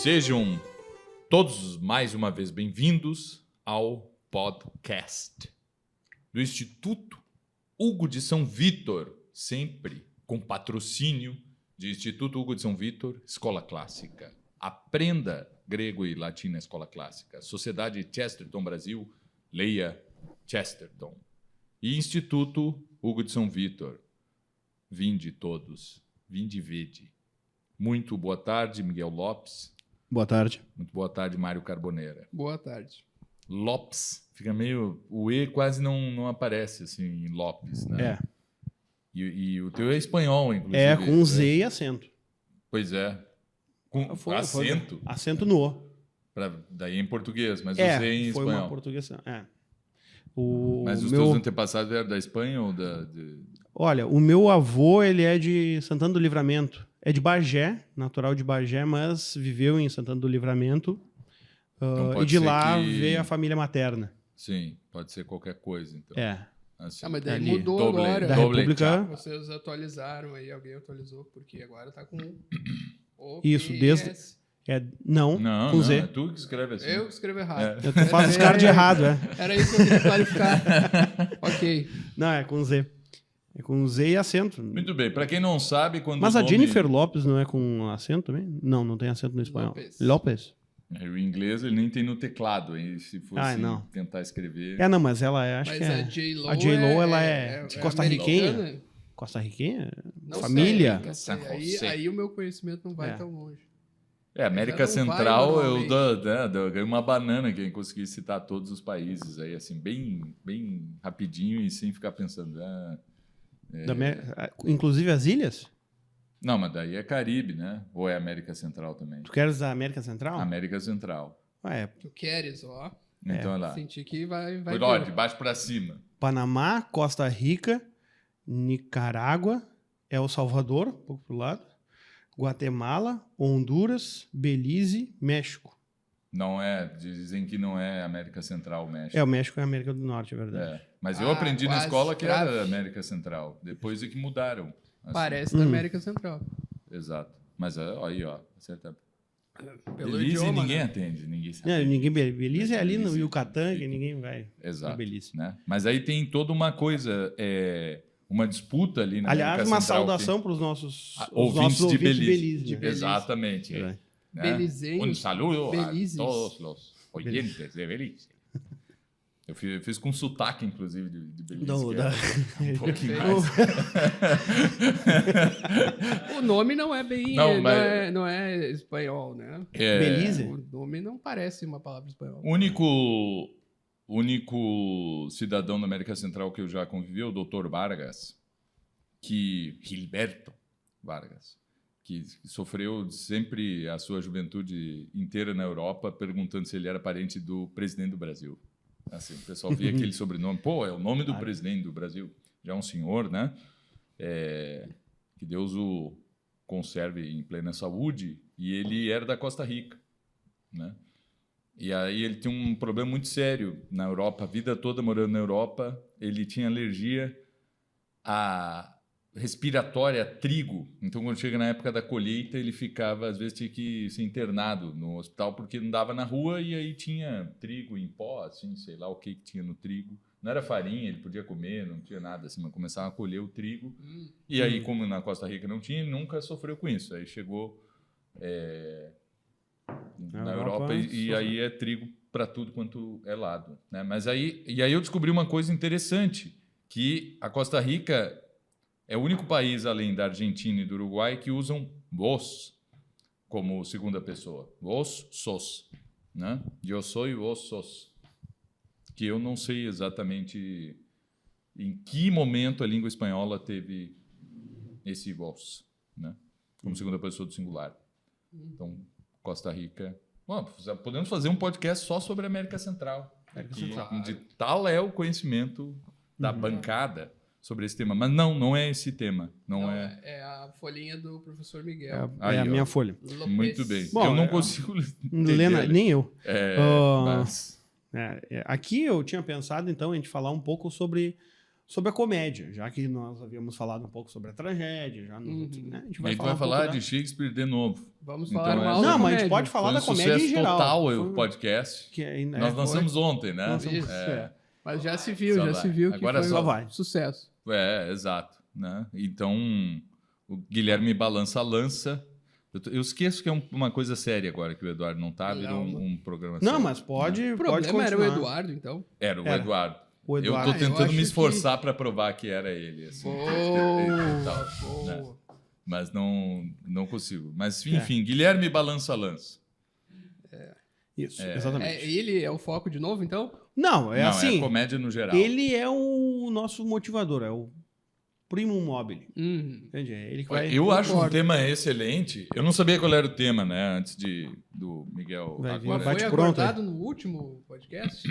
Sejam todos mais uma vez bem-vindos ao podcast do Instituto Hugo de São Vítor, sempre com patrocínio de Instituto Hugo de São Vítor, Escola Clássica. Aprenda grego e latim na Escola Clássica. Sociedade Chesterton Brasil, leia Chesterton. E Instituto Hugo de São Vítor. Vinde todos, vinde e vede. Muito boa tarde, Miguel Lopes. Boa tarde. Muito boa tarde, Mário Carboneira. Boa tarde. Lopes, fica meio... O E quase não aparece, assim, em Lopes, né? É. E o teu é espanhol, inclusive. É com Z e acento. Pois é. Com acento. Acento no O. Daí em português, mas o Z em foi espanhol. uma portuguesa. É. Mas os teus antepassados eram da Espanha ou Olha, o meu avô, ele é de Santana do Livramento. É de Bagé, natural de Bagé, mas viveu em Santana do Livramento. Então e de lá veio a família materna. Sim, pode ser qualquer coisa, então. É. Assim. Mas daí Ali. mudou agora. Da República. Vocês atualizaram aí, alguém atualizou, porque agora tá com o Isso, desde... Não, Não, com Z. é tu que escreve assim. Eu escrevo errado. Eu faço os caras de errado, é. Era isso que eu queria clarificar. Ok. Não, é com Z. É com Z e acento. Muito bem, para quem não sabe, quando Mas o a nome... Jennifer Lopes não é com acento também? Não tem acento no espanhol. Lopes. O inglês ele nem tem no teclado, hein? Se fosse tentar escrever... Não, mas ela é, acho mas que é... A A J-Lo, ela é de costarriquenha. Costarriquenha? Família? Sei, aí o meu conhecimento não vai tão longe. América Central, eu ganhei uma banana quem conseguir citar todos os países aí, assim, bem rapidinho e sem ficar pensando. Inclusive as ilhas? Não, mas daí é Caribe, né? Ou é América Central também? Tu queres a América Central? América Central. Tu queres, ó. Então é lá. Senti que vai Por onde? De baixo para cima. Panamá, Costa Rica, Nicarágua, El Salvador, um pouco pro lado, Guatemala, Honduras, Belize, México. Não é, dizem que não é América Central o México. O México é América do Norte, é verdade. Mas eu aprendi na escola que era América Central. Depois é que mudaram. Assim. Parece da América Central. Exato. Mas aí, ó. Acerta. Pelo Belize idioma, ninguém né? atende, ninguém sabe. Belize é ali no Yucatán, que ninguém vai. Exato. Belize. Né? Mas aí tem toda uma coisa, uma disputa ali na Aliás, América uma Central. saudação para os nossos ouvintes de Belize. De Belize. Exatamente. É. Belizenhos. Saludo Belizes. a todos os oyentes de Belize. Eu fiz com sotaque, inclusive, de Belize. Um pouquinho mais. O nome não é bem... Não é espanhol, né? Belize? O nome não parece uma palavra espanhola. O único cidadão da América Central que eu já convivi é o Dr. Vargas, Gilberto Vargas, que sofreu sempre a sua juventude inteira na Europa perguntando se ele era parente do presidente do Brasil. Assim, o pessoal via aquele sobrenome. Pô, é o nome do presidente do Brasil. Já é um senhor, né? Que Deus o conserve em plena saúde. E ele era da Costa Rica, né? E aí ele tinha um problema muito sério na Europa. A vida toda morando na Europa, ele tinha alergia respiratória a trigo. Então, quando chega na época da colheita, ele ficava, às vezes, tinha que ser internado no hospital porque não dava na rua e aí tinha trigo em pó, assim, sei lá o que tinha no trigo. Não era farinha, ele podia comer, não tinha nada assim, mas começava a colher o trigo. E aí, como na Costa Rica não tinha, ele nunca sofreu com isso. Aí chegou na Europa e aí é trigo para tudo quanto é lado, né? Mas aí eu descobri uma coisa interessante, que a Costa Rica é o único país, além da Argentina e do Uruguai, que usam vos como segunda pessoa. Vos sos, né? Eu sou e vos sos. Que eu não sei exatamente em que momento a língua espanhola teve esse vos, né? Como segunda pessoa do singular. Então, Costa Rica... Bom, podemos fazer um podcast só sobre a América Central. De tal é o conhecimento da bancada sobre esse tema. Mas não é esse tema. Não é... É a folhinha do professor Miguel. É a minha folha. Lopes. Muito bem. Bom, eu não consigo ler, nem eu. Mas... Aqui eu tinha pensado, então, a gente falar um pouco sobre sobre a comédia, já que nós havíamos falado um pouco sobre a tragédia, já nos outros, né? A gente A gente vai um falar pouco de Shakespeare de novo. Vamos Então, falar é- mal da Não, mas a gente comédia. pode falar Foi da um comédia em sucesso geral. total o Foi- podcast. que ainda Nós foi- lançamos ontem, né? Lançamos- É. Mas já se viu, Só já vai. se viu que Agora foi só um vai. sucesso. Exato. Né? Então, o Guilherme balança a lança. Eu esqueço que é uma coisa séria agora, que o Eduardo não tá, virou Não. um programa Não, sério. mas pode, O pode problema era o continuar. Eduardo, então. Era o Era. Eduardo. O Eduardo. Eu tô tentando acho me que- esforçar para provar que era ele. Assim, e tal, né? Boa. Mas não consigo. Mas, enfim, Guilherme balança a lança. Isso, exatamente. Ele é o foco de novo, então? Não, é não, assim. é comédia no geral. Ele é o nosso motivador, é o primum mobile. Uhum. Entende? É ele que vai. Eu acho um concordo. tema excelente. Eu não sabia qual era o tema, né? Antes do Miguel. Vai vir, Mas agora. bate foi pronto, acordado no último podcast?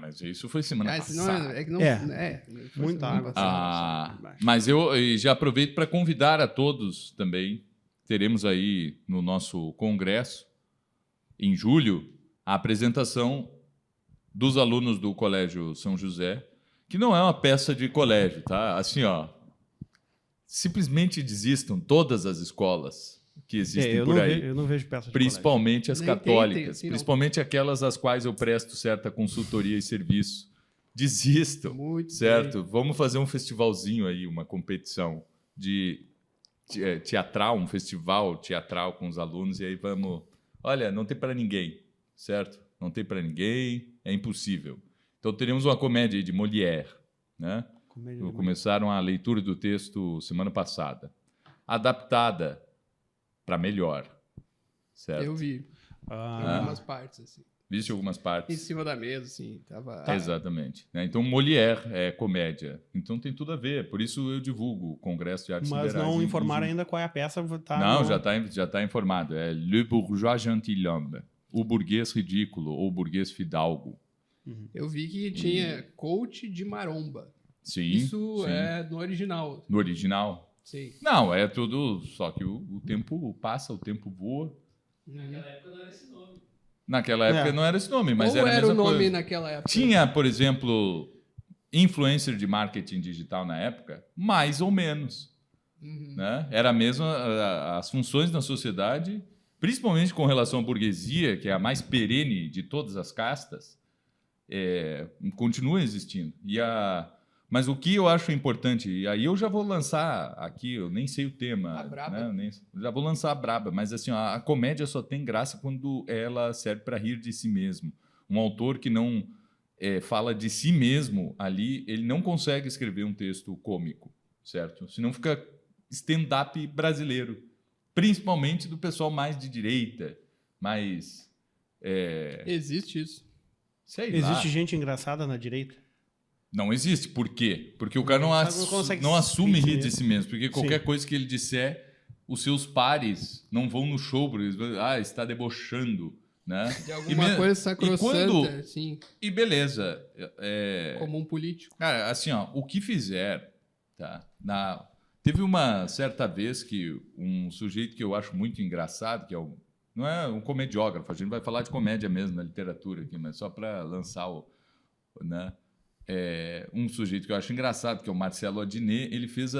Mas isso foi semana Esse não passada. é que não, É. foi Muita semana água. passada. Mas eu já aproveito para convidar a todos também. Teremos aí no nosso congresso, em julho, a apresentação dos alunos do Colégio São José, que não é uma peça de colégio, tá? Assim, ó, simplesmente desistam todas as escolas que existem eu, por não aí. eu não vejo peça de Principalmente as Nem católicas, tentem, assim, não. principalmente aquelas às quais eu presto certa consultoria e serviço. Desistam, Muito certo? Vamos fazer um festivalzinho aí, uma competição de teatral, um festival teatral com os alunos, e aí vamos... Olha, não tem para ninguém, certo? Não tem para ninguém, é impossível. Então teremos uma comédia aí de Molière, né? Comédia de Começaram a leitura do texto semana passada. Adaptada para melhor, certo? Eu vi Ah, algumas partes, assim. Viste algumas Em partes? cima da mesa, assim. Tava... Exatamente. Né? Então, Molière é comédia. Então, tem tudo a ver. Por isso, eu divulgo o Congresso de Artes mas Liberais. não em informaram junho. ainda qual é a peça. Tá Não, no- já tá informado. É Le Bourgeois Gentilhomme. O burguês ridículo ou burguês fidalgo. Eu vi que tinha coach de maromba. Sim, Isso sim. é no original. No original? Sim. Não, é tudo... Só que o tempo passa, o tempo voa. Naquela época É. não era esse nome, mas Qual era a era mesma o nome coisa. naquela época? Tinha, por exemplo, influencer de marketing digital na época, mais ou menos. Né? Era a mesma, as funções na sociedade, principalmente com relação à burguesia, que é a mais perene de todas as castas, continuam existindo. Mas o que eu acho importante, e aí eu já vou lançar aqui, eu nem sei o tema. A braba. Né? Já vou lançar a braba, mas assim, ó, a comédia só tem graça quando ela serve para rir de si mesmo. Um autor que não fala de si mesmo ali, ele não consegue escrever um texto cômico, certo? Senão fica stand-up brasileiro, principalmente do pessoal mais de direita, mais... Existe isso. sei lá. Existe gente engraçada na direita? Não existe. Por quê? Porque o cara não, Não consegue não assume se rir de mesmo. si mesmo. Porque qualquer Sim. coisa que ele disser, os seus pares não vão no show, porque eles vão, está debochando, né? De alguma coisa sacrossanta, quando- assim, E beleza. como um político. Cara, assim, ó, o que fizer, tá? Teve uma certa vez que um sujeito que eu acho muito engraçado, que é não é um comediógrafo, a gente vai falar de comédia mesmo na literatura aqui, mas só para lançar né? Um sujeito que eu acho engraçado, que é o Marcelo Adnet, ele fez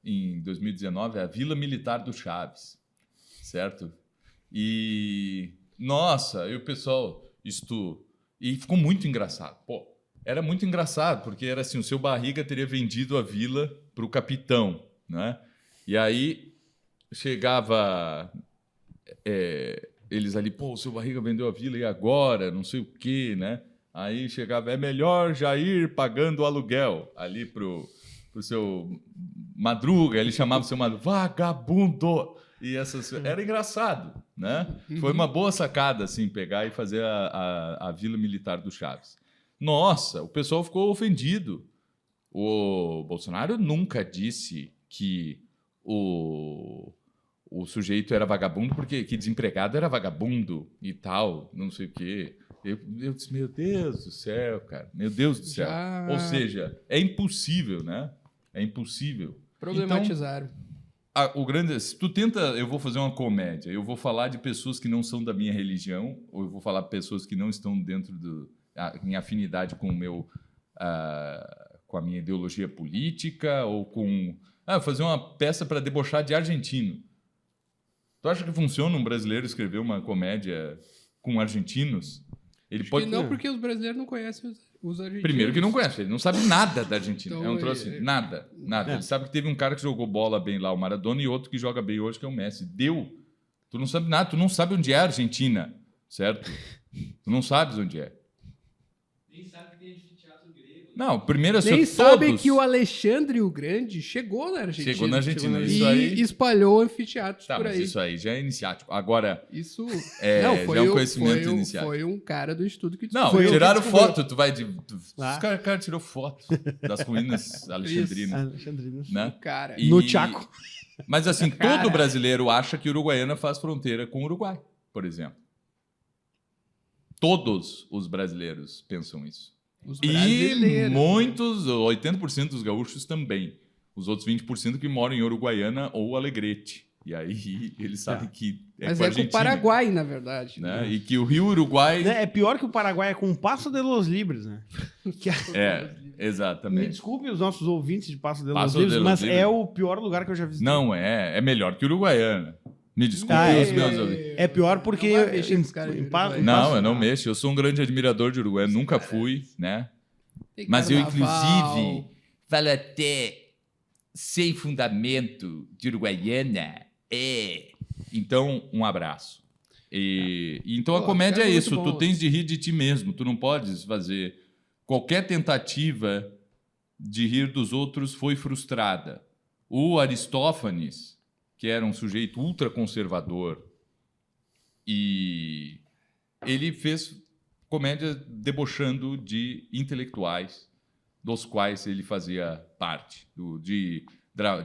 em 2019 a Vila Militar do Chaves, certo? E nossa, e o pessoal e ficou muito engraçado. Pô, era muito engraçado, porque era assim, o seu Barriga teria vendido a vila para o capitão, né? E aí chegava eles ali, pô, o seu Barriga vendeu a vila e agora, não sei o quê, né? Aí chegava, é melhor já ir pagando o aluguel ali pro seu Madruga, ele chamava o seu Madruga, vagabundo! E era engraçado, né? Foi uma boa sacada, assim, pegar e fazer a Vila Militar do Chaves. Nossa, o pessoal ficou ofendido. O Bolsonaro nunca disse que o sujeito era vagabundo porque que desempregado era vagabundo e tal, não sei o quê. Eu disse, meu Deus do céu, cara, meu Deus do céu. Já- Ou seja, é impossível, né? É impossível. Problematizaram. Se tu tenta, eu vou fazer uma comédia, eu vou falar de pessoas que não são da minha religião, ou eu vou falar de pessoas que não estão dentro em afinidade com o meu com a minha ideologia política ou com... fazer uma peça para debochar de argentino. Tu acha que funciona um brasileiro escrever uma comédia com argentinos? Ele pode... Não, porque os brasileiros não conhecem os argentinos. Primeiro que não conhece, ele não sabe nada da Argentina. Então, É um troço assim, nada. Ele sabe que teve um cara que jogou bola bem lá, o Maradona, e outro que joga bem hoje, que é o Messi. Deu. Tu não sabe nada, tu não sabe onde é a Argentina, certo? Tu não sabes onde é. Nem sabe que tem anfiteatro grego. Não, primeiro assim, Nem sabe todos... que o Alexandre o Grande chegou na Argentina. Chegou na Argentina, E isso aí... espalhou anfiteatros Tá, por mas aí. isso aí já é iniciático. Agora, Isso já é um conhecimento iniciático. Foi um cara do estudo que Não, descobriu. tiraram que descobriu. foto, tu vai de... Ah. Os caras tirou foto das ruínas alexandrinas. Alexandrinos. Né? Cara. E- No Chaco. Mas assim, Cara. todo brasileiro acha que Uruguaiana faz fronteira com o Uruguai, por exemplo. Todos os brasileiros pensam isso. Os E brasileiros. muitos, 80% dos gaúchos também. Os outros 20% que moram em Uruguaiana ou Alegrete. E aí eles sabem que é Mas com a é com o Argentina, Paraguai, na verdade. né? E que o Rio Uruguai... É pior que o Paraguai é com Passo de los Libres, né? Que Me Exatamente. desculpe os nossos ouvintes de Passo de los Passo de Libres, los mas Libres. é o pior lugar que eu já visitei. Não é melhor que Uruguaiana. Me desculpe Ah, os meus ouvintes. É pior porque... Não vai mexer com os caras de Pa- Uruguai. Não, eu não mexo. Eu sou um grande admirador de Uruguai. Nunca fui, né? Tem Mas eu, carnaval. inclusive, falo até sem fundamento de Uruguaiana. Então, um abraço. Então, a Pô, comédia cara, é muito isso. bom. Tu tens de rir de ti mesmo. Tu não podes fazer... Qualquer tentativa de rir dos outros foi frustrada. O Aristófanes, que era um sujeito ultraconservador, e ele fez comédia debochando de intelectuais, dos quais ele fazia parte, de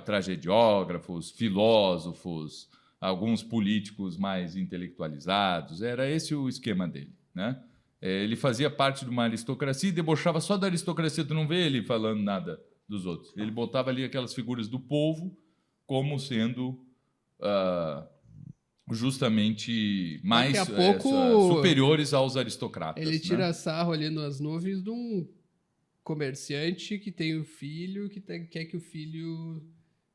tragediógrafos, filósofos, alguns políticos mais intelectualizados. Era esse o esquema dele, né? Ele fazia parte de uma aristocracia e debochava só da aristocracia. Tu não vê ele falando nada dos outros. Ele botava ali aquelas figuras do povo como sendo justamente mais Daqui a pouco superiores aos aristocratas. Ele né? tira sarro ali nas nuvens de um comerciante que tem um filho, quer que o filho,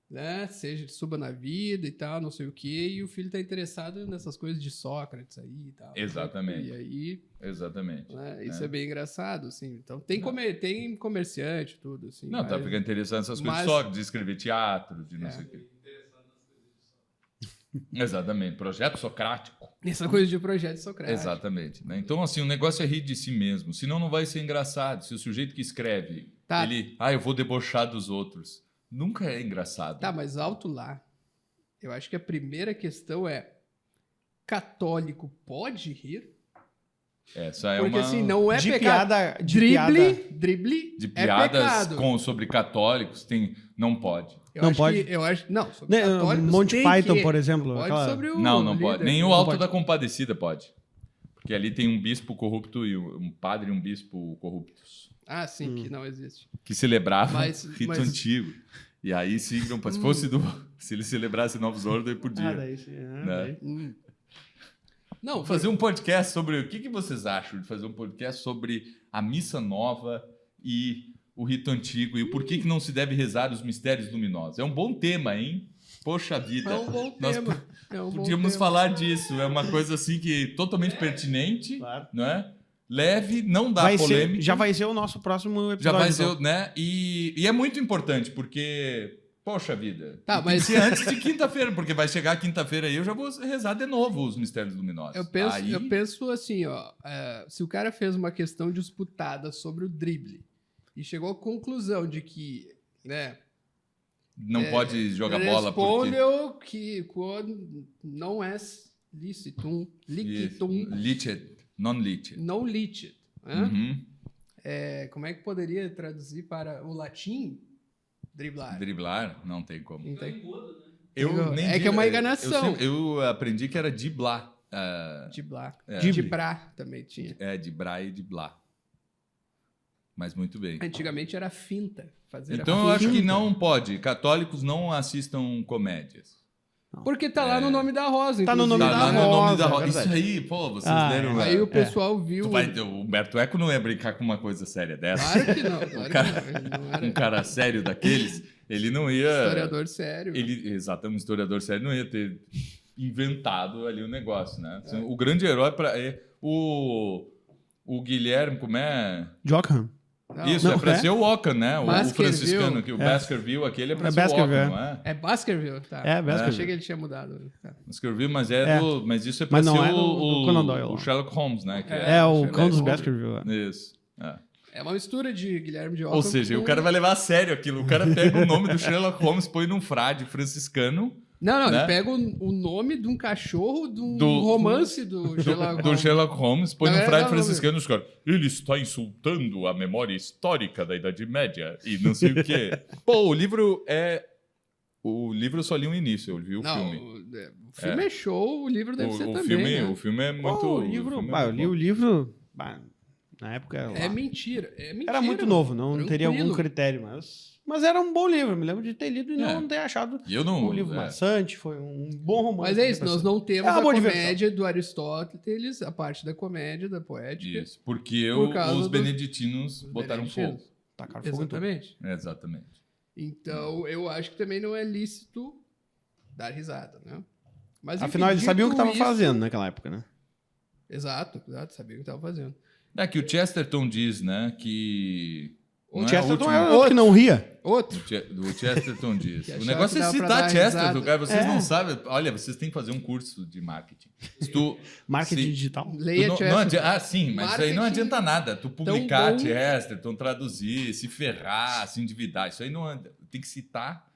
né, suba na vida e tal, não sei o quê, e o filho está interessado nessas coisas de Sócrates aí e tal. Exatamente. E aí, Exatamente. né, isso é bem engraçado, assim. Então tem comerciante, tudo, assim. Não, tá mas- ficando interessante essas coisas mas- de Sócrates, de escrever teatro, de não sei o quê. Exatamente. Projeto socrático. Essa coisa de projeto socrático. Exatamente. Né? Então, assim, o negócio é rir de si mesmo. Senão não vai ser engraçado. Se o sujeito que escreve, Tá. ele... eu vou debochar dos outros. Nunca é engraçado. Tá, mas alto lá. Eu acho que a primeira questão é: católico pode rir? Essa é Porque uma... assim, não é De pecado. piada... De piada... Drible De é piadas pecado. sobre católicos, não pode. Eu Não acho pode? eu acho, não, sobre Né, católicos Monty tem Python, que. por exemplo. Pode aquela- sobre o Não líder. pode. Nem o Não Alto pode. da Compadecida pode. Porque ali tem um bispo corrupto e um padre e um bispo corruptos. Ah, sim, que não existe. Que celebravam Mas- rito mas- antigo. E aí, sim, se ele celebrasse novos ordens, podia. Ah, daí sim. Né? Daí. Não, Vou fazer um podcast sobre... O que vocês acham de fazer um podcast sobre a missa nova e o rito antigo e o porquê que não se deve rezar os mistérios luminosos? É um bom tema, hein? Poxa vida. é um bom Nós tema. É um bom podíamos tema. falar disso. É uma coisa assim que totalmente pertinente, Claro. não é? Leve, não dá polêmica. Já vai ser o nosso próximo Já episódio. vai ser, então. né? E é muito importante, porque... Poxa vida. Tá, Tem que mas- ser antes de quinta-feira, porque vai chegar quinta-feira aí, eu já vou rezar de novo os mistérios luminosos. Eu penso assim, ó, se o cara fez uma questão disputada sobre o drible e chegou à conclusão de que, né, Não pode jogar bola porque... respondeu que quando não é lícito, Licet, non-licet. não licit, né? Uhum. Como é que poderia traduzir para o latim? Driblar. Driblar, não tem como. Não tem. Nem que é uma enganação. Eu aprendi que era diblar. Driblar. É. Dibrar também tinha. Dibrar e diblar. Mas muito bem. Antigamente era finta. Fazer Então a eu acho finta. que não pode. Católicos não assistam comédias. Porque tá lá no nome da Rosa. Tá no nome inclusive. Tá da lá no nome Rosa, da é Rosa. Isso verdade. aí, pô, vocês deram... Aí o pessoal viu... O Humberto Eco não ia brincar com uma coisa séria dessa. Claro que não. Claro cara- que não. Ele não era Um cara sério daqueles, ele não ia... historiador sério. Exatamente, um historiador sério não ia ter inventado ali o negócio, né? O grande herói para o Guilherme, como é? Jockham. Não, Isso, não, é para é? ser o Ockham, né? O Baskerville. franciscano, que o Baskerville, aquele é para É ser o Baskerville, Ockham, não é? É Baskerville, tá. É, Baskerville. Achei que ele tinha mudado. Tá. Baskerville, mas mas isso é para Mas não ser é do Conan Doyle. o Sherlock Holmes, né? Que É, o Sherlock cão dos Holmes. Baskerville. Isso. É. É uma mistura de Guilherme de Ockham. Ou seja, o cara vai levar a sério aquilo. O cara pega o nome do Sherlock Holmes, põe num frade franciscano. Não, né? ele pega o nome de um cachorro de um Do- romance do Sherlock Do Holmes. Sherlock Holmes, põe Não, num frade não, franciscano e os caras. Ele está insultando a memória histórica da Idade Média e não sei o quê. Pô, o livro é. O livro eu só li o início, eu vi o Não, filme. o filme é show, o livro deve ser também, filme, né? o filme é muito. O livro, filme é bah, eu muito li bom. o livro. bah, na época era, É mentira, é mentira. era muito novo, não Tranquilo. teria algum critério, mas era um bom livro. Me lembro de ter lido e É. não ter achado E eu não. um livro maçante. Foi um bom romance. Mas é isso, nós não temos É uma a boa comédia do Aristóteles, a parte da comédia, da poética. Isso, porque Por causa os dos- beneditinos Os botaram beneditinos. fogo. Tacaram fogo em tudo. Exatamente. Exatamente. Então, eu acho que também não é lícito dar risada, né? Mas, enfim, Afinal, eles sabiam o que dito estavam isso- fazendo naquela época, né? Exato, sabiam o que estavam fazendo. É que o Chesterton diz, né, que. O não é a Chesterton última- era outro que não ria. Outro. O Chesterton diz. Que O achava negócio que é dava pra citar dar Chesterton, risada. cara. Vocês É. não sabem. Olha, vocês têm que fazer um curso de marketing. Se tu, Marketing se- digital. tu Leia não Chesterton. adianta, sim, mas isso aí não Marketing adianta nada. Tu publicar bom. Chesterton, traduzir, se ferrar, se endividar. Isso aí não anda. Tem que citar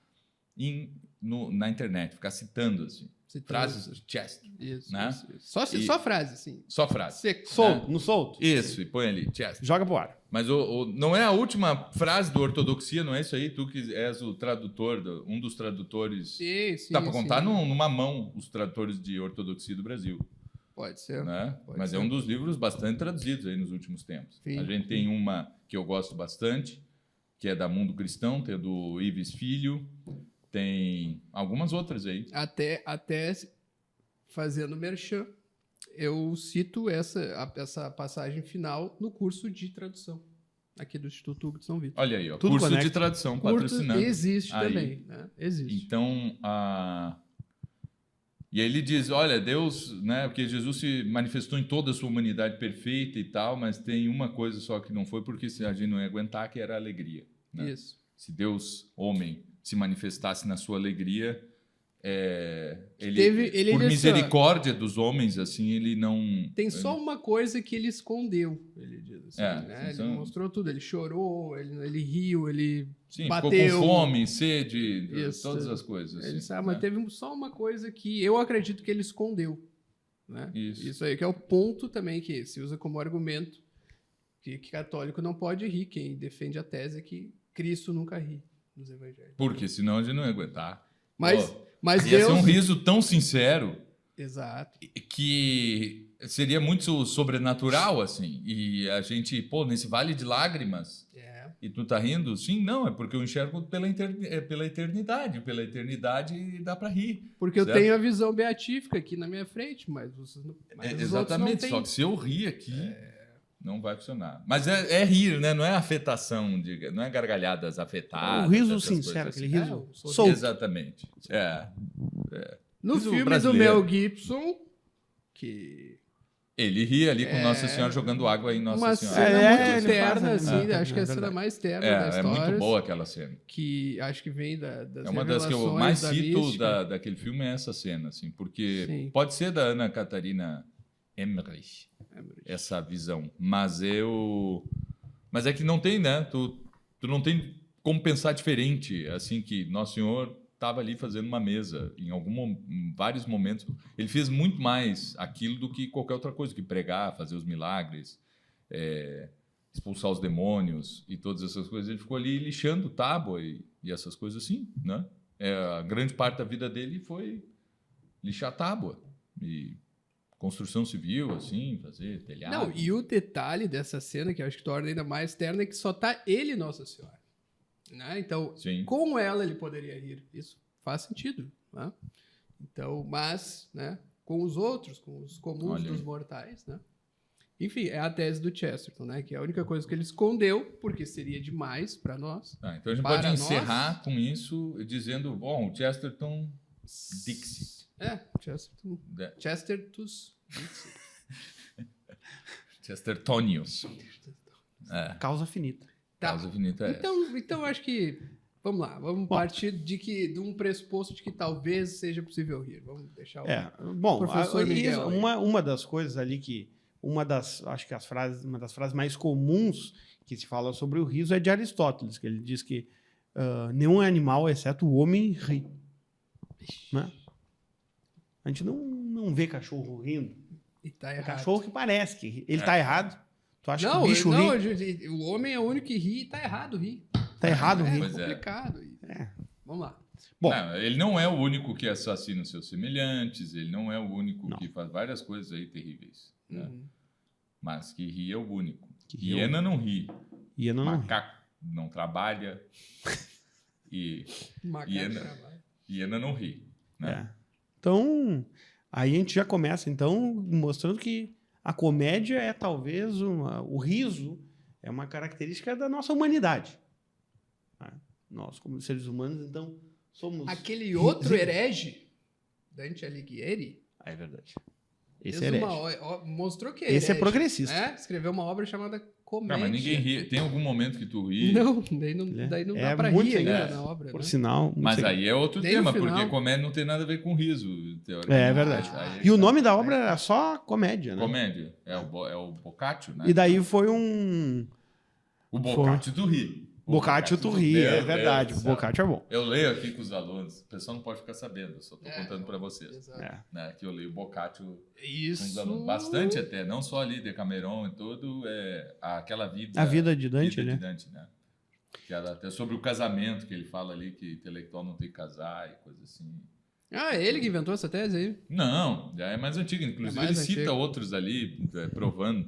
na internet, ficar citando assim. Citando. Frases de Chesterton. Isso, né? isso. E- Só frase, assim. Só frase. Seco. Solto, no solto. Isso, e põe ali, Chesterton. Joga pro ar. Mas não é a última frase do Ortodoxia, não é isso aí? Tu que és o tradutor, um dos tradutores. Sim, sim. Dá para contar sim. numa mão os tradutores de Ortodoxia do Brasil. Pode ser. Né? Pode Mas ser. é um dos livros bastante traduzidos aí nos últimos tempos. Sim. A gente tem uma que eu gosto bastante, que é da Mundo Cristão, tem a do Ives Filho, tem algumas outras aí. Até fazendo merchan, eu cito essa passagem final no curso de tradução aqui do Instituto Hugo de São Vitor. Olha aí, ó, Tudo curso conecta. de tradução Curso patrocinando. existe Aí. também, né? Existe. Então, e aí ele diz, olha, Deus, né, porque Jesus se manifestou em toda a sua humanidade perfeita e tal, mas tem uma coisa só que não foi, porque a gente não ia aguentar, que era a alegria. Né? Isso. Se Deus, homem, se manifestasse na sua alegria, ele Ele por disse, ó, misericórdia dos homens, assim, ele não... tem só uma coisa que ele escondeu, ele diz assim, É, né? sim, Ele são- mostrou tudo, ele chorou, ele riu, ele Sim, bateu. ficou com fome, sede, Isso. todas as coisas. Ele assim, sabe, mas né? teve só uma coisa que eu acredito que ele escondeu. Né? Isso. Aí, que é o ponto também que se usa como argumento que católico não pode rir. Quem defende a tese é que Cristo nunca ri nos evangelhos. Porque senão a gente não ia aguentar. Mas, Pô, mas ia ser Deus... um riso tão sincero Exato. que seria muito sobrenatural, assim. E a gente, pô, nesse vale de lágrimas, É. e tu tá rindo? Sim, não, é porque eu enxergo pela eternidade. Pela eternidade dá para rir. Porque eu Certo? tenho a visão beatífica aqui na minha frente, mas, os outros Exatamente, não só têm. que se eu rir aqui, não vai funcionar. Mas é rir, né? Não é afetação, não é gargalhadas afetadas. o riso essas sincero, coisas aquele assim. riso o sorriso. solto. Exatamente. No Riso filme brasileiro. do Mel Gibson, que Ele ri ali com Nossa Senhora jogando água em Nossa uma Senhora. cena É, muito ele terna, faz, assim, né? acho que é a É cena verdade. mais terna da É história. muito boa aquela cena. Que acho que vem das É uma das que eu revelações mais da cito mística. daquele filme, é essa cena, assim, porque Sim. pode ser da Ana Catarina Emmerich, essa visão, mas é que não tem, né? Tu não tem como pensar diferente, assim, que Nosso Senhor estava ali fazendo uma mesa em vários momentos. Ele fez muito mais aquilo do que qualquer outra coisa, que pregar, fazer os milagres, expulsar os demônios e todas essas coisas. Ele ficou ali lixando tábua e essas coisas assim, né? A grande parte da vida dele foi lixar tábua e construção civil, assim, fazer telhado. Não, e o detalhe dessa cena, que eu acho que torna ainda mais terna, é que só tá ele e Nossa Senhora. Né? Então, Sim. com ela ele poderia rir. Isso faz sentido. Né? Então, mas, né, com os outros, com os comuns Olha dos aí. mortais, né? Enfim, é a tese do Chesterton, né? Que é a única coisa que ele escondeu, porque seria demais para nós. Tá, então a gente Para pode nós- encerrar com isso dizendo, bom, o Chesterton Dixie. Chesterton. né? Chestertus. Chestertonio. É, Causa finita. Tá. causa finita é essa. Então acho que. Vamos lá, vamos partir de um pressuposto de que talvez seja possível rir. Vamos deixar o. Bom, Professor Miguel aí. uma das coisas ali que acho que uma das frases mais comuns que se fala sobre o riso é de Aristóteles, que ele diz que nenhum animal, exceto o homem, ri. Né? A gente não vê cachorro rindo. E tá É errado. cachorro que parece que ri. Ele tá errado. Tu acha Não, que o bicho não, ri? o homem é o único que ri e tá errado rir. Tá errado É rir. Pois é. complicado. É. Vamos lá. Bom, Não, ele não é o único que assassina os seus semelhantes, ele não é o único Não. que faz várias coisas aí terríveis. Né? Uhum. Mas que ri é o único. Que ri é o Hiena não ri. hiena não ri. Macaco não trabalha. E Macaco Hiena. trabalho. hiena não ri. Né? É. Então, aí a gente já começa, então, mostrando que a comédia é talvez o riso é uma característica da nossa humanidade. Tá? Nós, como seres humanos, então, somos... Aquele outro herege, Dante Alighieri, Ah, é verdade. fez Esse é herege. mostrou que é Esse é herege, progressista. né? Escreveu uma obra chamada Comédia. Não, mas ninguém ri. Tem algum momento que tu ri. Não, daí não É dá pra muito rir ainda legal. na obra, Por né? sinal... muito Mas legal. aí é outro Nem no tema, final. porque comédia não tem nada a ver com riso, teoricamente. É verdade. Aí E o tá. nome da obra era só comédia, né? Comédia. É o Boccaccio, né? E daí foi um... O Boccaccio tu ri. O Boccaccio tu ri, Meu é Deus verdade. do O céu. Boccaccio é bom. Eu leio aqui com os alunos. O pessoal não pode ficar sabendo, eu só estou É, contando para vocês. Exato. É. Né? Que eu leio Boccaccio com os Isso. alunos. Bastante até, não só ali, Decameron e tudo, aquela vida... A vida de Dante, vida né? de Dante, né? Que era até sobre o casamento, que ele fala ali que intelectual não tem que casar e coisa assim. Ah, é ele que inventou essa tese aí? Não, já é mais antigo. Inclusive, mais ele cita antigo. outros ali, provando.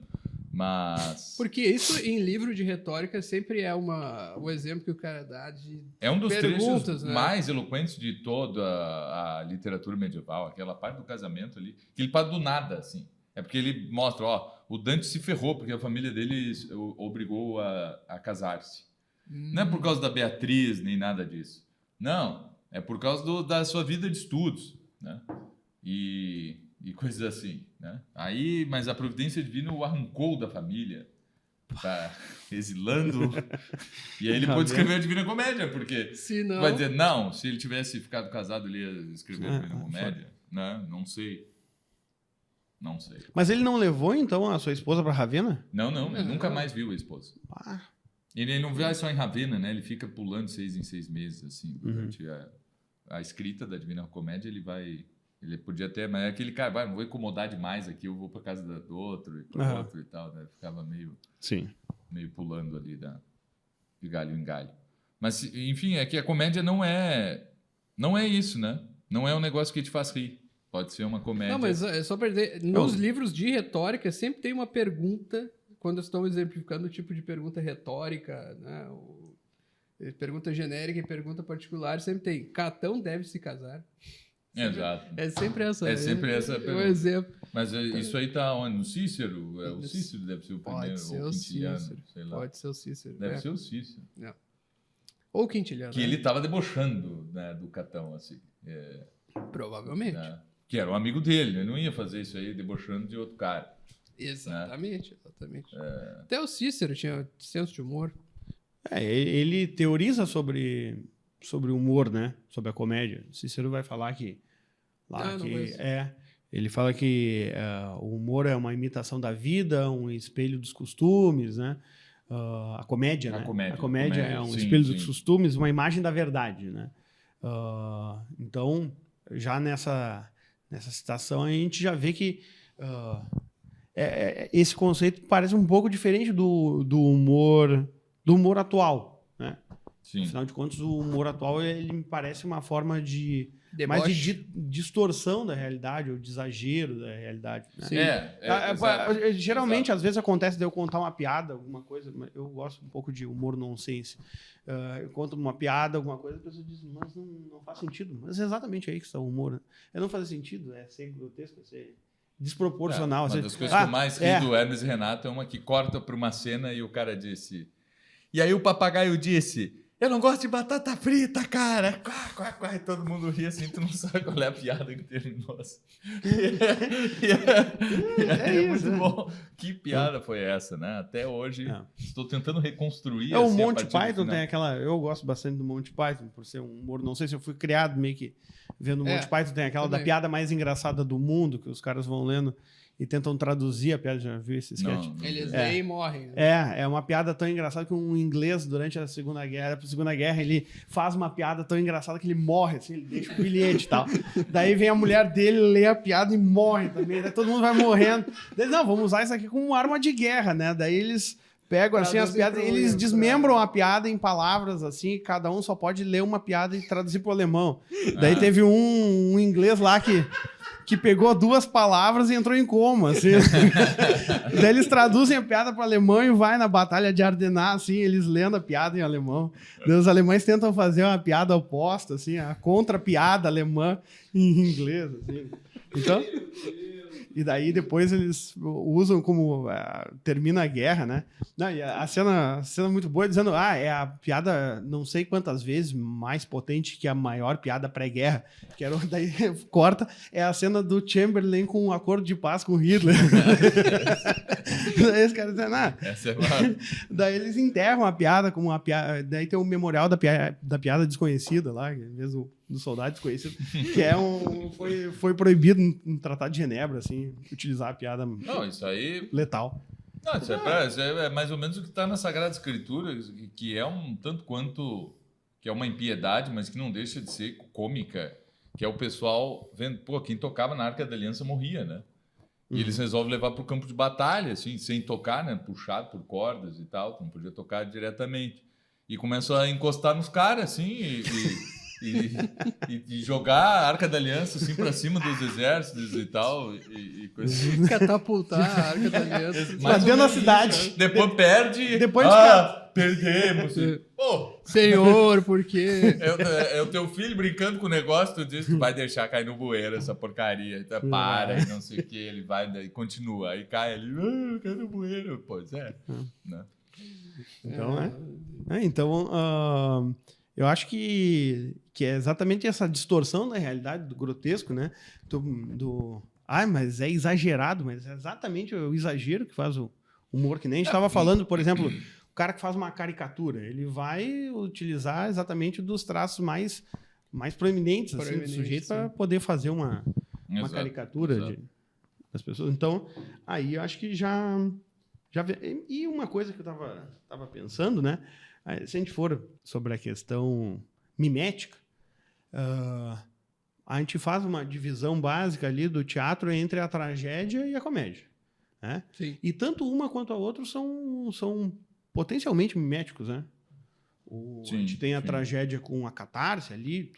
Mas Porque isso em livro de retórica sempre é o exemplo que o cara dá de... é um dos perguntas, trechos né? mais eloquentes de toda a literatura medieval, aquela parte do casamento ali, que ele para do nada, assim. É porque ele mostra, ó, o Dante se ferrou porque a família dele obrigou a casar-se. Não é por causa da Beatriz, nem nada disso. Não, é por causa da sua vida de estudos, né? E coisas assim, né? Aí, mas a providência divina o arrancou da família, tá exilando, e aí ele pôde escrever a Divina Comédia, porque Se não... vai dizer, não, se ele tivesse ficado casado, ele ia escrever a Divina Ah, Comédia, né? Não sei. Não sei. Mas ele não levou, então, a sua esposa para Ravenna? Não, ele Não. nunca mais viu a esposa. Ah, Ele não vai só em Ravenna, né? Ele fica pulando 6 em 6 meses, assim, Uhum. durante a escrita da Divina Comédia, ele podia até, mas é aquele cara, vai, não vou incomodar demais aqui, eu vou para casa do outro e para Aham. outro e tal, né? Ficava sim. meio pulando ali de galho em galho. Mas, enfim, é que a comédia não é isso, né? Não é um negócio que te faz rir. Pode ser uma comédia. Não, mas é só perder. Nos livros de retórica sempre tem uma pergunta, quando estão exemplificando o tipo de pergunta retórica, né? Pergunta genérica e pergunta particular, sempre tem. Catão deve se casar. Exato. É sempre essa. É sempre essa o pergunta. exemplo. Mas isso aí tá onde? No Cícero? O Cícero deve ser o Pode primeiro, ser ou o Quintiliano, Cícero. sei lá. Pode ser o Cícero. Deve é. ser o Cícero. Ou Quintiliano. Que né? ele estava debochando, né, do Catão, assim. Provavelmente. Né? Que era um amigo dele, ele não ia fazer isso aí debochando de outro cara. Exatamente. Até o Cícero tinha senso de humor. Ele teoriza sobre o humor, né? Sobre a comédia. Cícero vai falar que... Ele fala que o humor é uma imitação da vida, um espelho dos costumes, né? A comédia, né? A comédia é um espelho dos costumes, uma imagem da verdade, né? Então, já nessa citação, a gente já vê que esse conceito parece um pouco diferente do humor atual, né? Sim. Afinal de contas, o humor atual ele me parece uma forma de mais de distorção da realidade, ou de exagero da realidade. Né? Sim. Geralmente, às vezes acontece de eu contar uma piada, alguma coisa, eu gosto um pouco de humor nonsense. Eu conto uma piada, alguma coisa, a pessoa diz, mas não faz sentido. Mas é exatamente aí que está o humor. Né? É não fazer sentido, é ser grotesco, é ser desproporcional. Uma das coisas que eu mais ri do Hermes e Renato é uma que corta para uma cena e o cara disse... E aí o papagaio disse... Eu não gosto de batata frita, cara. E todo mundo ri assim, tu não sabe qual é a piada que terminou assim. É muito bom. Que piada foi essa, né? Até hoje estou tentando reconstruir. O Monty Python tem aquela... Eu gosto bastante do Monty Python, por ser um humor... Não sei se eu fui criado meio que vendo o Monty Python. Tem aquela da piada mais engraçada do mundo, que os caras vão lendo e tentam traduzir a piada. Já viu esse sketch? Eles leem e morrem. Né? É uma piada tão engraçada que um inglês, durante a Segunda Guerra, ele faz uma piada tão engraçada que ele morre, assim, ele deixa o bilhete e tal. Daí vem a mulher dele, lê a piada e morre também. Daí todo mundo vai morrendo. Daí, não, vamos usar isso aqui como arma de guerra, né? Daí eles pegam assim as piadas, eles desmembram a piada em palavras, assim, e cada um só pode ler uma piada e traduzir para o alemão. Daí teve um inglês lá que pegou 2 palavras e entrou em coma, assim. Daí eles traduzem a piada para o alemão e vai na Batalha de Ardenas, assim, eles lendo a piada em alemão. Daí os alemães tentam fazer uma piada oposta, assim, a contra-piada alemã em inglês, assim. Então... E daí depois eles usam como... termina a guerra, né? Não, e a cena muito boa, dizendo... é a piada não sei quantas vezes mais potente que a maior piada pré-guerra. Que era, daí corta. É a cena do Chamberlain com um acordo de paz com Hitler. Daí os caras dizem... Essa é daí eles enterram a piada como uma piada... Daí tem o memorial da piada desconhecida lá, mesmo... do soldado desconhecido, que foi proibido no Tratado de Genebra, assim, utilizar a piada isso aí... letal. Não, isso é mais ou menos o que está na Sagrada Escritura, que é um tanto quanto... que é uma impiedade, mas que não deixa de ser cômica, que é o pessoal vendo... Pô, quem tocava na Arca da Aliança morria, né? E eles resolvem levar para o campo de batalha, assim, sem tocar, né? Puxado por cordas e tal, não podia tocar diretamente. E começam a encostar nos caras, assim, e jogar a Arca da Aliança assim pra cima dos exércitos e tal e coisa assim. Catapultar a Arca da Aliança dentro da cidade. Depois perde. Perdemos. Pô, Senhor, por quê? É o teu filho brincando com o negócio, tu diz que vai deixar cair no bueiro essa porcaria. Então, para e não sei o que, ele vai e continua. Aí cai ali, cai no bueiro. Pois é. Né? Então, eu acho que é exatamente essa distorção da realidade, do grotesco, né? Mas é exagerado, mas é exatamente o exagero que faz o humor, que nem a gente estava falando, por exemplo, o cara que faz uma caricatura, ele vai utilizar exatamente dos traços mais proeminentes assim, do sujeito para poder fazer uma caricatura das pessoas. Então, aí eu acho que já... E uma coisa que eu estava pensando, né? Se a gente for sobre a questão mimética, a gente faz uma divisão básica ali do teatro entre a tragédia e a comédia. Né? Sim. E tanto uma quanto a outra são potencialmente miméticos. Né? A gente tem a tragédia com a catarse ali,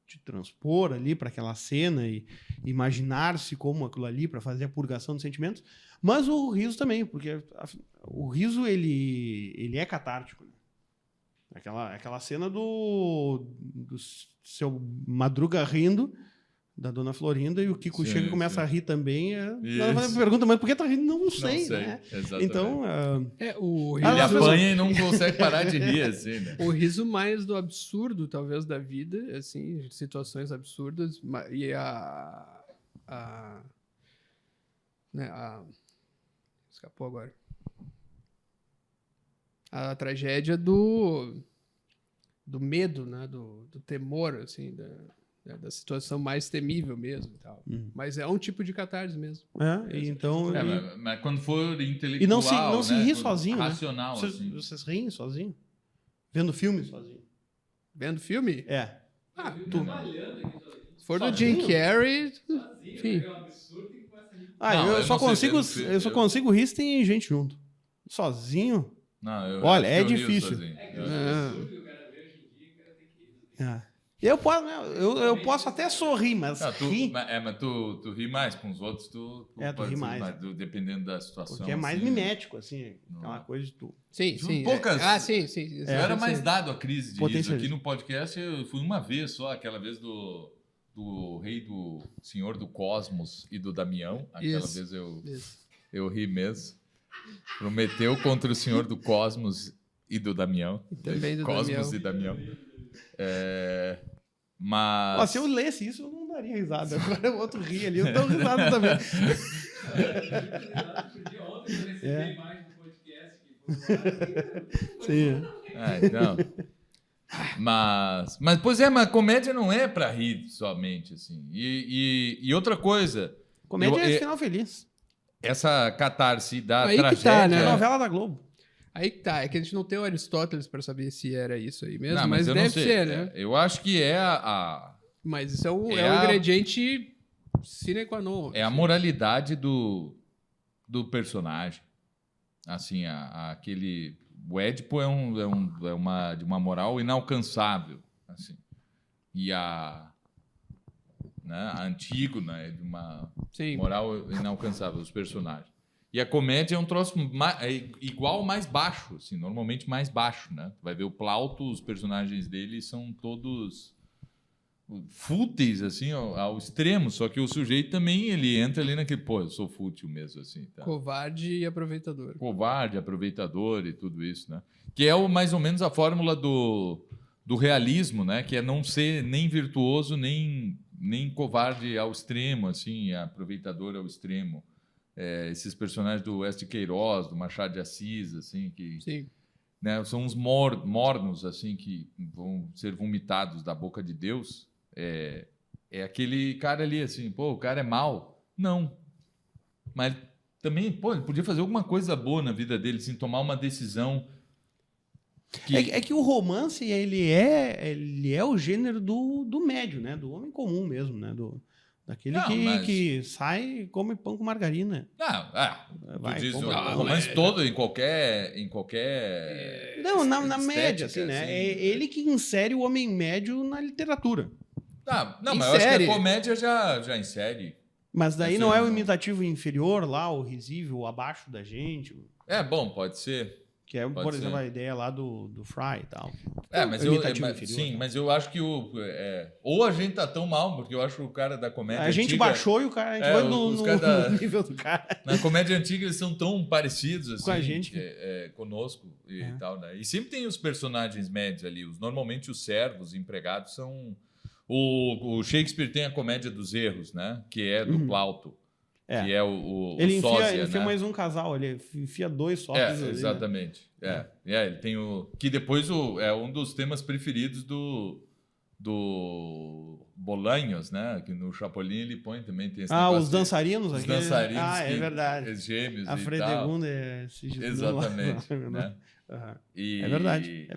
te transpor ali para aquela cena e imaginar-se como aquilo ali para fazer a purgação dos sentimentos, mas o riso também, porque o riso ele é catártico. Né? Aquela cena do seu Madruga rindo, da Dona Florinda, e o Kiko chega e começa a rir também. Ela faz a pergunta, mas por que tá rindo? Não sei. Né? Exatamente. Então, ele apanha e não consegue parar de rir, assim, né? O riso mais do absurdo, talvez, da vida, assim, situações absurdas, e escapou agora. A tragédia do medo, né? Do temor, assim, da situação mais temível mesmo. E tal. Mas é um tipo de catarse mesmo. Então... Mas quando for intelectual, e não se ri sozinho, racional, né? assim. Vocês riem sozinho? Vendo filme sozinho? Vendo filme? É. Se for do Jim Carrey... Enfim. Eu só consigo rir se tem gente junto. Sozinho... Não, olha, é difícil. Eu posso até sorrir, mas rir... Mas tu ri mais com os outros, tu ri mais. Dependendo da situação. Porque é mais assim, mimético, assim, aquela coisa de tu. Sim. Sim. Eu era mais dado a crise de riso. Aqui no podcast eu fui uma vez só, aquela vez do rei do Senhor do Cosmos e do Damião. Aquela vez eu ri mesmo. Prometeu contra o Senhor do Cosmos e do Damião. E também do Cosmos Damião. e Damião. Mas... se eu lesse isso, eu não daria risada. Agora o outro ri ali, eu dou risada também. Ontem eu recebi mais do podcast que Sim. Então... Mas, pois mas comédia não é pra rir somente, assim. E outra coisa... Comédia é final feliz. Essa catarse da aí tragédia... Que tá, né? É a novela da Globo. Aí que tá, é que a gente não tem o Aristóteles pra saber se era isso aí mesmo, não, mas eu deve não sei. ser, né? Eu acho que é a... Mas isso é um ingrediente sine qua non. É a moralidade do personagem. Assim, aquele... O Édipo de uma moral inalcançável, assim. E a Antígona é de uma moral inalcançável, os personagens. E a comédia é um troço igual mais baixo, assim, normalmente mais baixo, né? Tu vai ver o Plauto, os personagens dele são todos fúteis, assim, ao extremo, só que o sujeito também, ele entra ali naquele, eu sou fútil mesmo, assim. Tá? Covarde e aproveitador. Covarde, aproveitador e tudo isso, né? Que é mais ou menos a fórmula do realismo, né? Que é não ser nem virtuoso, nem covarde ao extremo, assim, aproveitador ao extremo. Esses personagens do Oeste Queiroz, do Machado de Assis, assim, que... Sim. Né, são uns mornos, assim, que vão ser vomitados da boca de Deus. É aquele cara ali, assim, o cara é mau. Não. Mas também, ele podia fazer alguma coisa boa na vida dele, assim, tomar uma decisão... É que o romance, ele é o gênero do médio, né? Do homem comum mesmo, né? Daquele que sai e come pão com margarina. Tu diz o romance todo em qualquer... Não, na média, assim, né? Assim. É ele que insere o homem médio na literatura. Mas eu acho que a comédia já insere. Mas daí não é o imitativo inferior lá, o risível, abaixo da gente. Pode ser. Que é, por exemplo, a ideia lá do Fry e tal. Mas eu acho que ou a gente tá tão mal, porque eu acho que o cara da comédia a gente antiga, baixou e o cara, a gente vai no nível do cara. Na comédia antiga eles são tão parecidos assim, com a gente. Conosco e tal, né? E sempre tem os personagens médios ali. Normalmente os servos, empregados, são... O Shakespeare tem a comédia dos erros, né? Que é do Plauto. Que é o ele sósia, ele enfia né? mais um casal, ele enfia dois sócios. Exatamente. Ali, né? Ele tem que depois é um dos temas preferidos do Bolanhos, né? Que no Chapolin ele põe também. Tem esse os dançarinos aqui. Os dançarinos. É verdade. Os gêmeos a Fredegunda é exatamente. Né? É verdade.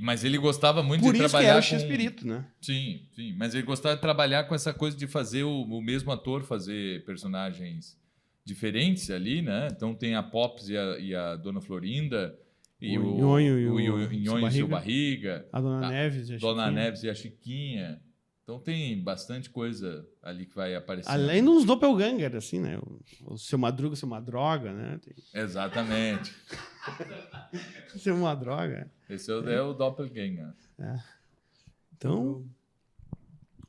Mas ele gostava muito de trabalhar Por isso que era o X-Espírito, né? Sim. Mas ele gostava de trabalhar com essa coisa de fazer o mesmo ator fazer personagens diferentes ali, né? Então tem a Pops e a Dona Florinda, e o Nhonho e o Seu Barriga, a Dona Neves e a Dona Neves e a Chiquinha. Então tem bastante coisa ali que vai aparecer. Além dos doppelganger, assim, né? O Seu Madruga, Seu Madroga, né? Exatamente. Seu Madroga. Esse é o doppelganger. Então...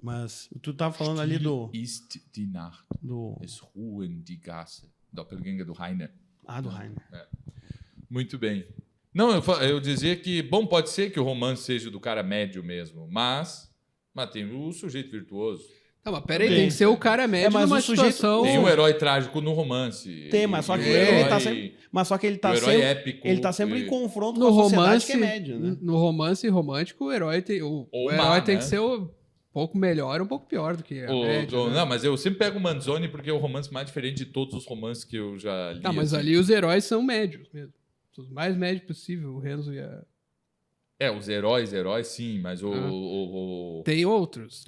Mas tu tava falando ali do... Ist die Nacht, es ruhen die Gasse. Doppelganger do Heine. Do Heine. Muito bem. Não, eu dizia que, pode ser que o romance seja do cara médio mesmo, mas tem o sujeito virtuoso. Não, mas peraí, tem que ser o cara médio numa situação... Tem um herói trágico no romance. Tem, mas só que ele tá sempre... Mas só que ele tá sempre... épico. Ele tá sempre em confronto com a sociedade que é média, né? No romance romântico, o herói tem... O herói tem que ser um pouco melhor, um pouco pior do que a média. Não, mas eu sempre pego o Manzoni porque é o romance mais diferente de todos os romances que eu já li. Mas ali os heróis são médios mesmo. Os mais médios possível, o Renzo e a... os heróis, sim, mas tem outros.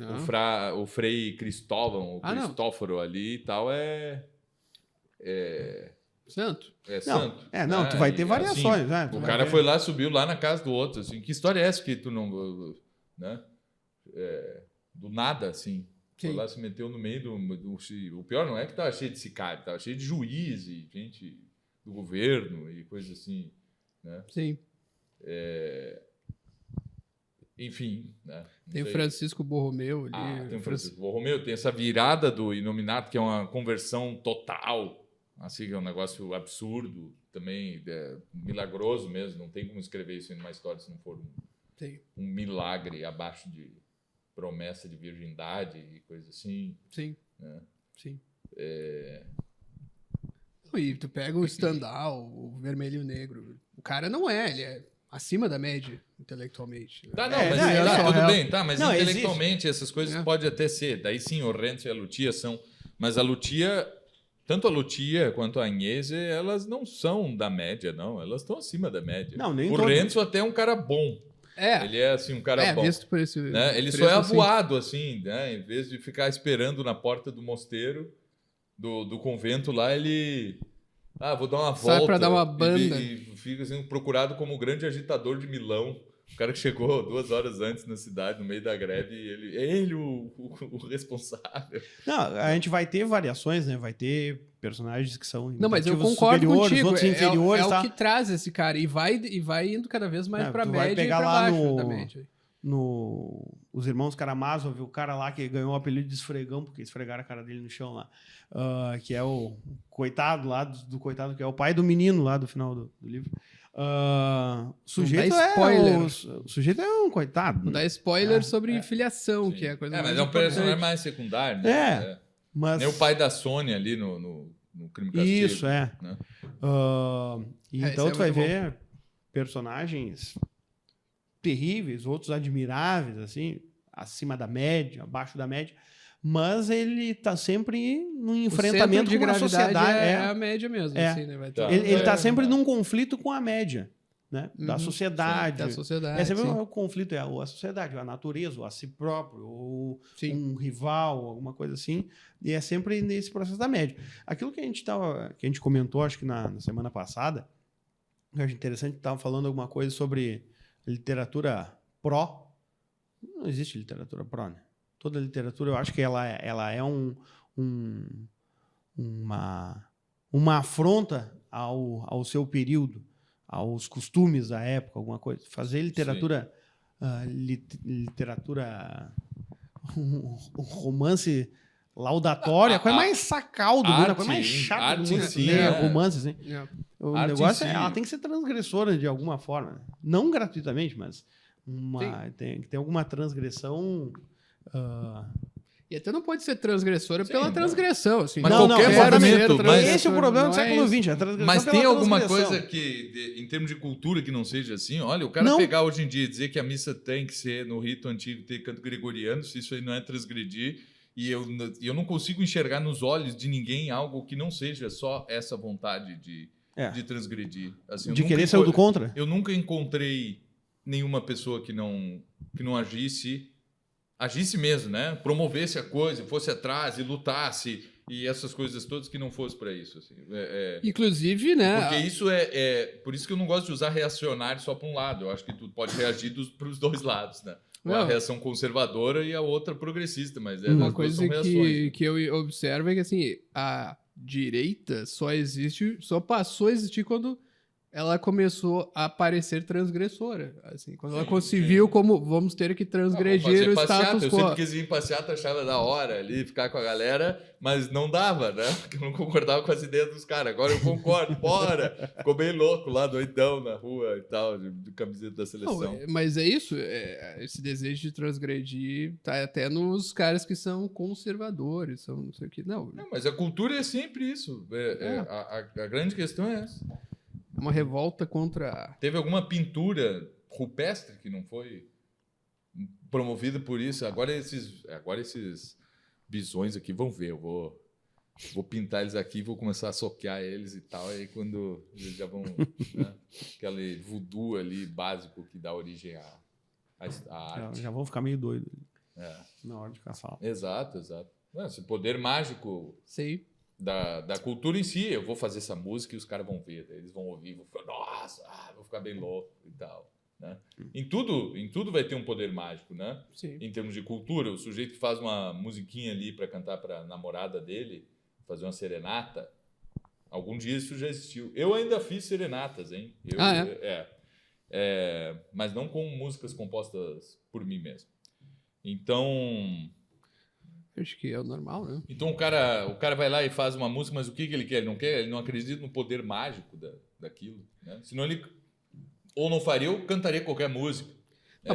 O Frei Cristóvão, o Cristóforo ali e tal santo. Santo. Tu vai ter variações. Assim, o cara foi lá, subiu lá na casa do outro. Assim, que história é essa que tu não... Né? do nada, assim. Foi lá, se meteu no meio o pior não é que estava cheio de sicário, estava cheio de juiz e gente do governo e coisa assim, né? Sim. Enfim, né? Tem o Francisco Borromeu ali. Tem o Francisco Borromeu, tem essa virada do Inominato, que é uma conversão total, assim, que é um negócio absurdo, também milagroso mesmo, não tem como escrever isso em uma história se não for um milagre abaixo de promessa de virgindade e coisa assim. Sim. Né? Sim. E tu pega o Stendhal, o Vermelho e o Negro. O cara não ele é acima da média intelectualmente. Tá, não, mas tudo bem, tá, mas não, intelectualmente essas coisas pode até ser. Daí sim, o Renzo e a Lucia são. Mas a Lucia, tanto a Lucia quanto a Agnese, elas não são da média, não. Elas estão acima da média. Não, nem o Renzo até é um cara bom. Ele é assim, um cara bom. Visto por esse, né? Ele só é avoado, assim, né? Em vez de ficar esperando na porta do mosteiro, do convento lá, ele. Vou dar uma volta. Sai pra dar uma banda. E fica assim, procurado como o grande agitador de Milão. O cara que chegou 2 horas antes na cidade, no meio da greve, e ele o responsável. Não, a gente vai ter variações, né? Vai ter personagens que são não, mas eu concordo contigo. Outros inferiores, o que traz esse cara. E vai indo cada vez mais pra média vai pegar e pra lá baixo da média. Os irmãos Karamazov, o cara lá que ganhou o apelido de esfregão, porque esfregaram a cara dele no chão lá. Que é o coitado lá, do coitado, que é o pai do menino lá do final do livro. O sujeito o sujeito é um coitado. Não dá spoiler sobre filiação, que é a coisa mais mas é um personagem mais secundário, né? Mas... Nem o pai da Sônia ali no Crime e Castigo. Isso, né? Então tu vai ver personagens terríveis, outros admiráveis, assim, acima da média, abaixo da média, mas ele tá sempre num enfrentamento com a sociedade. É a média mesmo. Assim, né? Ele tá sempre num conflito com a média, né? Da sociedade. Da sociedade. É sempre o conflito, a sociedade, a natureza, a si próprio, ou um rival, alguma coisa assim. E é sempre nesse processo da média. Aquilo que a gente comentou, acho que na semana passada, eu acho interessante, estava falando alguma coisa sobre literatura pró. Não existe literatura pró, né? Toda literatura, eu acho que ela é uma afronta ao seu período, aos costumes da época, alguma coisa. Fazer literatura, um romance laudatório, a coisa mais sacal do mundo, a coisa mais chata do mundo. Romance, assim. O negócio ela tem que ser transgressora de alguma forma. Né? Não gratuitamente, mas tem que ter alguma transgressão. E até não pode ser transgressora pela transgressão. Assim. Mas qualquer movimento... Esse é o problema do século XX. Mas tem alguma coisa que, em termos de cultura, que não seja assim? Olha, o cara pegar hoje em dia e dizer que a missa tem que ser, no rito antigo, ter canto gregoriano, se isso aí não é transgredir, e eu não consigo enxergar nos olhos de ninguém algo que não seja só essa vontade de transgredir. Assim, de querer ser do contra? Eu nunca encontrei nenhuma pessoa que não agisse mesmo, né? Promovesse a coisa, fosse atrás e lutasse e essas coisas todas que não fosse para isso. Assim. Inclusive, né? Porque isso por isso que eu não gosto de usar reacionário só para um lado. Eu acho que tu pode reagir para os dois lados, né? Uma reação conservadora e a outra progressista, mas uma coisa que eu observo é que assim, a direita só passou a existir quando ela começou a parecer transgressora. Assim, quando ela se viu como vamos ter que transgredir o status quo. Eu sempre quis ir em passeata, achava da hora ali, ficar com a galera, mas não dava, né? Porque eu não concordava com as ideias dos caras. Agora eu concordo, bora! Ficou bem louco lá, doidão na rua e tal, de camiseta da seleção. Não, mas é isso, esse desejo de transgredir tá até nos caras que são conservadores, são não sei o que. Não, mas a cultura é sempre isso. A grande questão é essa. Uma revolta contra... Teve alguma pintura rupestre que não foi promovida por isso? Agora esses bisões aqui vão ver. Eu vou pintar eles aqui, vou começar a soquear eles e tal. Aí quando eles já vão... né, aquele voodoo ali básico que dá origem à arte. Já vão ficar meio doidos na hora de caçar. Exato. Esse poder mágico... Sim. Da cultura em si, eu vou fazer essa música e os caras vão ver, eles vão ouvir, vão ficar, nossa, vou ficar bem louco e tal. né? Em tudo vai ter um poder mágico, né? Sim. Em termos de cultura, o sujeito que faz uma musiquinha ali para cantar para a namorada dele, fazer uma serenata, algum dia isso já existiu. Eu ainda fiz serenatas, hein? Mas não com músicas compostas por mim mesmo. Então... Acho que é o normal, né? Então o cara vai lá e faz uma música, mas o que ele quer? Ele não quer, ele não acredita no poder mágico daquilo, né? Senão ele ou não faria ou cantaria qualquer música.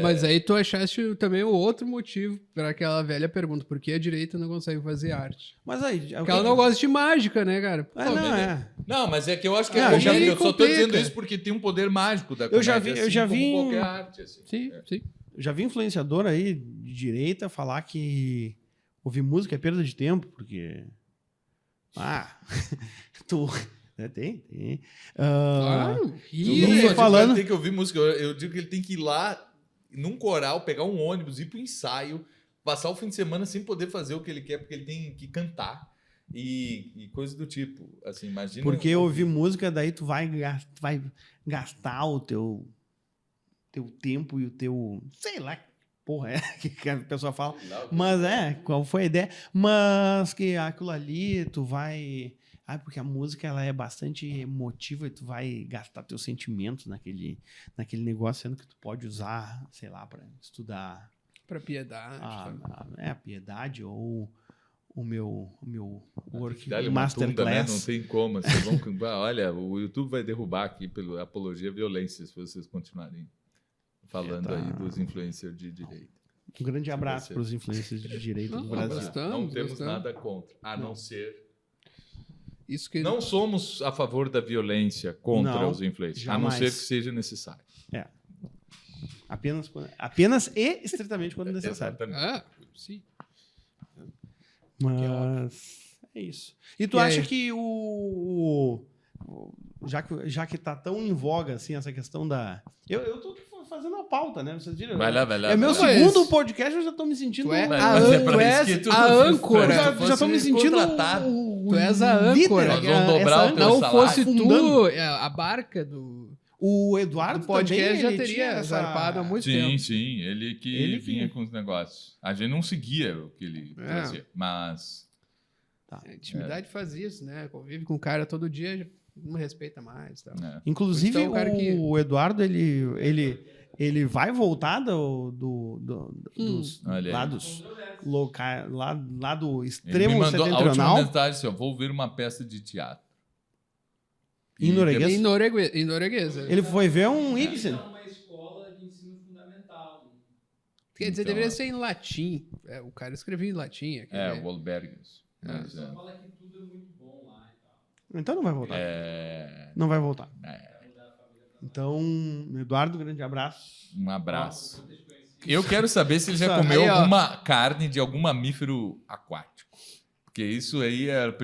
Mas aí tu achaste também o outro motivo para aquela velha pergunta, por que a direita não consegue fazer arte? Mas aí... Porque ela não gosta de mágica, né, cara? Não, mas é que eu acho que eu só tô dizendo isso porque tem um poder mágico da comédia, eu já vi como qualquer arte. Assim. Sim. Eu já vi influenciador aí de direita falar que ouvir música é perda de tempo, porque... Tem. Claro. Falando... Tem que ouvir música. Eu digo que ele tem que ir lá num coral, pegar um ônibus, ir pro ensaio, passar o fim de semana sem poder fazer o que ele quer, porque ele tem que cantar e coisa do tipo. Assim, imagina. Porque ouvir música, daí tu vai gastar o teu tempo e o teu... Sei lá, porra, que a pessoa fala. Mas qual foi a ideia? Mas que aquilo ali tu vai... porque a música ela é bastante emotiva e tu vai gastar teus sentimentos naquele negócio, sendo que tu pode usar, sei lá, para estudar... Para piedade. A piedade ou o meu work masterclass. Né? Não tem como. Olha, o YouTube vai derrubar aqui pela apologia à violência se vocês continuarem falando aí dos influencers de direita. Um grande abraço para os influencers de direita do Brasil. Não temos nada contra, a não ser... Isso que... Não somos a favor da violência contra os influencers, a não ser que seja necessário. Apenas e estritamente quando necessário. Sim. Mas é isso. E tu acha que já que tá tão em voga assim essa questão da... Eu tô fazendo a pauta, né? Vocês viram? Vai lá. É meu segundo podcast, eu já tô me sentindo... Tu és a âncora. Já tô me sentindo... Tu és a âncora. Nós vamos dobrar o teu não salário. Fosse tu, a barca do... O Eduardo podcast também, já teria zarpado há muito tempo. Sim, ele que vinha com os negócios. A gente não seguia o que ele trazia, mas... A intimidade faz isso, né? Convive com o cara todo dia, não respeita mais. Tá? Inclusive, o Eduardo, ele vai voltar dos lados locais, lá do extremo setentrional. A última mensagem assim, vou ver uma peça de teatro. Em norueguês? Em norueguês. Ele foi ver um Ibsen. É uma escola de ensino fundamental. Quer dizer, deveria ser em latim. O cara escrevia em latim. O Wahlbergs. Só fala que tudo é muito bom lá e tal. Então não vai voltar. Não vai voltar. Então, Eduardo, grande abraço. Um abraço. Eu quero saber se ele já comeu alguma carne de algum mamífero aquático. Porque isso aí era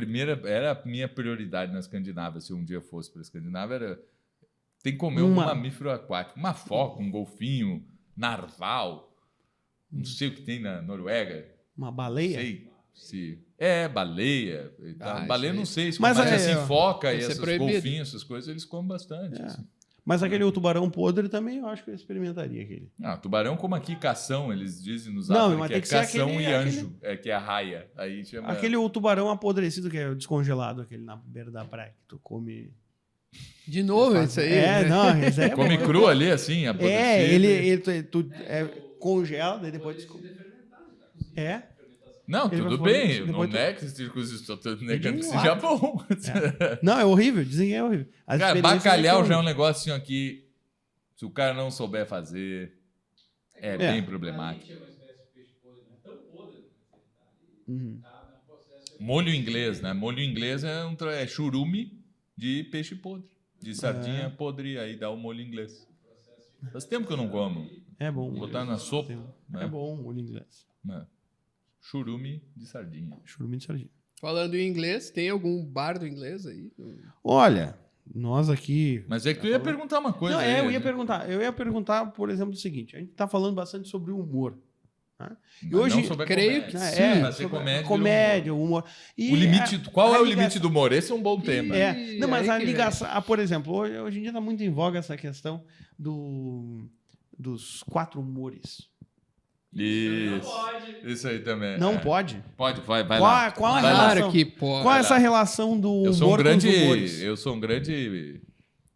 a minha prioridade na Escandinávia. Se um dia fosse para a Escandinávia, tem que comer um mamífero aquático. Uma foca, um golfinho, narval. Não sei o que tem na Noruega. Uma baleia? Não sei se... baleia. Baleia não sei. Mas assim, foca e esses golfinhos, essas coisas, eles comem bastante. Assim. Mas aquele tubarão podre também, eu acho que eu experimentaria aquele. Tubarão como aqui, cação, eles dizem nos Zap, que é cação e anjo, que é a raia. Aí chama... Aquele tubarão apodrecido, que é descongelado, aquele na beira da praia, que tu come... De novo, isso aí. Isso aí é come cru ali, assim, apodrecido. Tu congela, daí depois... Não, tudo bem. Não é que estou negando que seja bom. Não, é horrível. Dizem que é horrível. Cara, bacalhau já é um negócio aqui. Se o cara não souber fazer, é bem problemático. Molho inglês, né? Molho inglês é churume de peixe podre. De sardinha podre, aí dá o molho inglês. Faz tempo que eu não como. É bom. Botar na sopa. É bom o molho inglês. Churume de sardinha. Churume de sardinha. Falando em inglês, tem algum bardo inglês aí? Olha, nós aqui... Mas é que tu ia perguntar uma coisa. Não, eu ia perguntar, por exemplo, o seguinte. A gente está falando bastante sobre o humor. Né? E hoje, creio que sim. Comédia, humor. E qual é o limite do humor? Esse é um bom tema. Não, mas a ligação... por exemplo, hoje em dia está muito em voga essa questão dos 4 humores? Isso aí também. Não pode? Pode, vai lá. Qual a Claro relação? que pode. Qual é essa relação do humor com os humores? Eu sou um grande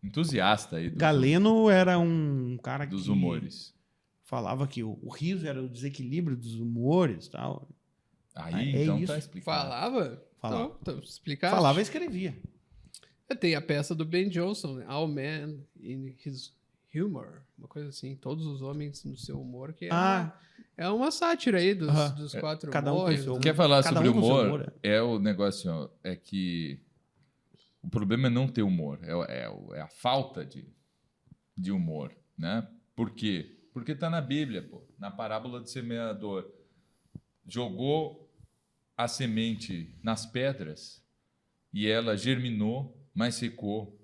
entusiasta aí Galeno era um cara dos que humores. falava que o riso era o desequilíbrio dos humores e tal. Aí, então isso. tá explicado. Falava? Falava. Então, explicar. Falava e escrevia. Tem a peça do Ben Jonson, né? All Men in His Humor. Uma coisa assim. Todos os homens no seu humor, que é uma sátira aí dos 4 cada um com humores. seu né? Quer falar Cada sobre um com seu humor? humor, É o negócio, ó, é que o problema é não ter humor, é a falta de humor, né? Por quê? Porque tá na Bíblia, pô, na parábola do semeador. Jogou a semente nas pedras e ela germinou, mas secou.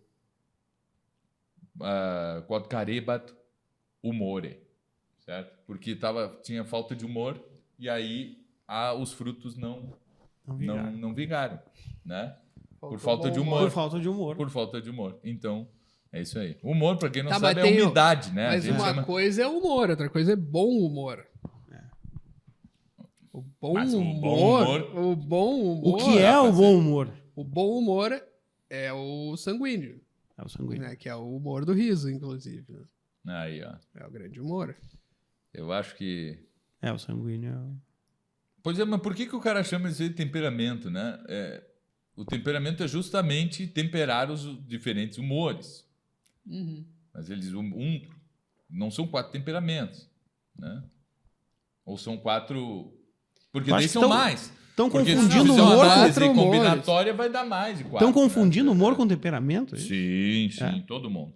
Quod carebat humore, certo? Porque tinha falta de humor e aí os frutos não vingaram, né? Por falta de humor. Por falta de humor. Por falta de humor. Então, é isso aí. Humor, para quem não Tá, sabe, mas é umidade, né? Mas uma coisa é humor, outra coisa é bom humor. O bom humor. O que é o bom humor? O bom humor é o sanguíneo. É o sanguíneo. Né? Que é o humor do riso, inclusive. Né? Aí, ó. É o grande humor. Eu acho que... É, o sanguíneo. Pois é, mas por que o cara chama isso de temperamento, né? O temperamento é justamente temperar os diferentes humores. Uhum. Mas eles não são 4 temperamentos, né? Ou são 4... Porque daí são mais. Estão Porque confundindo se humor análise combinatória vai dar mais de 4. Estão confundindo humor com temperamento? É isso? Sim, todo mundo.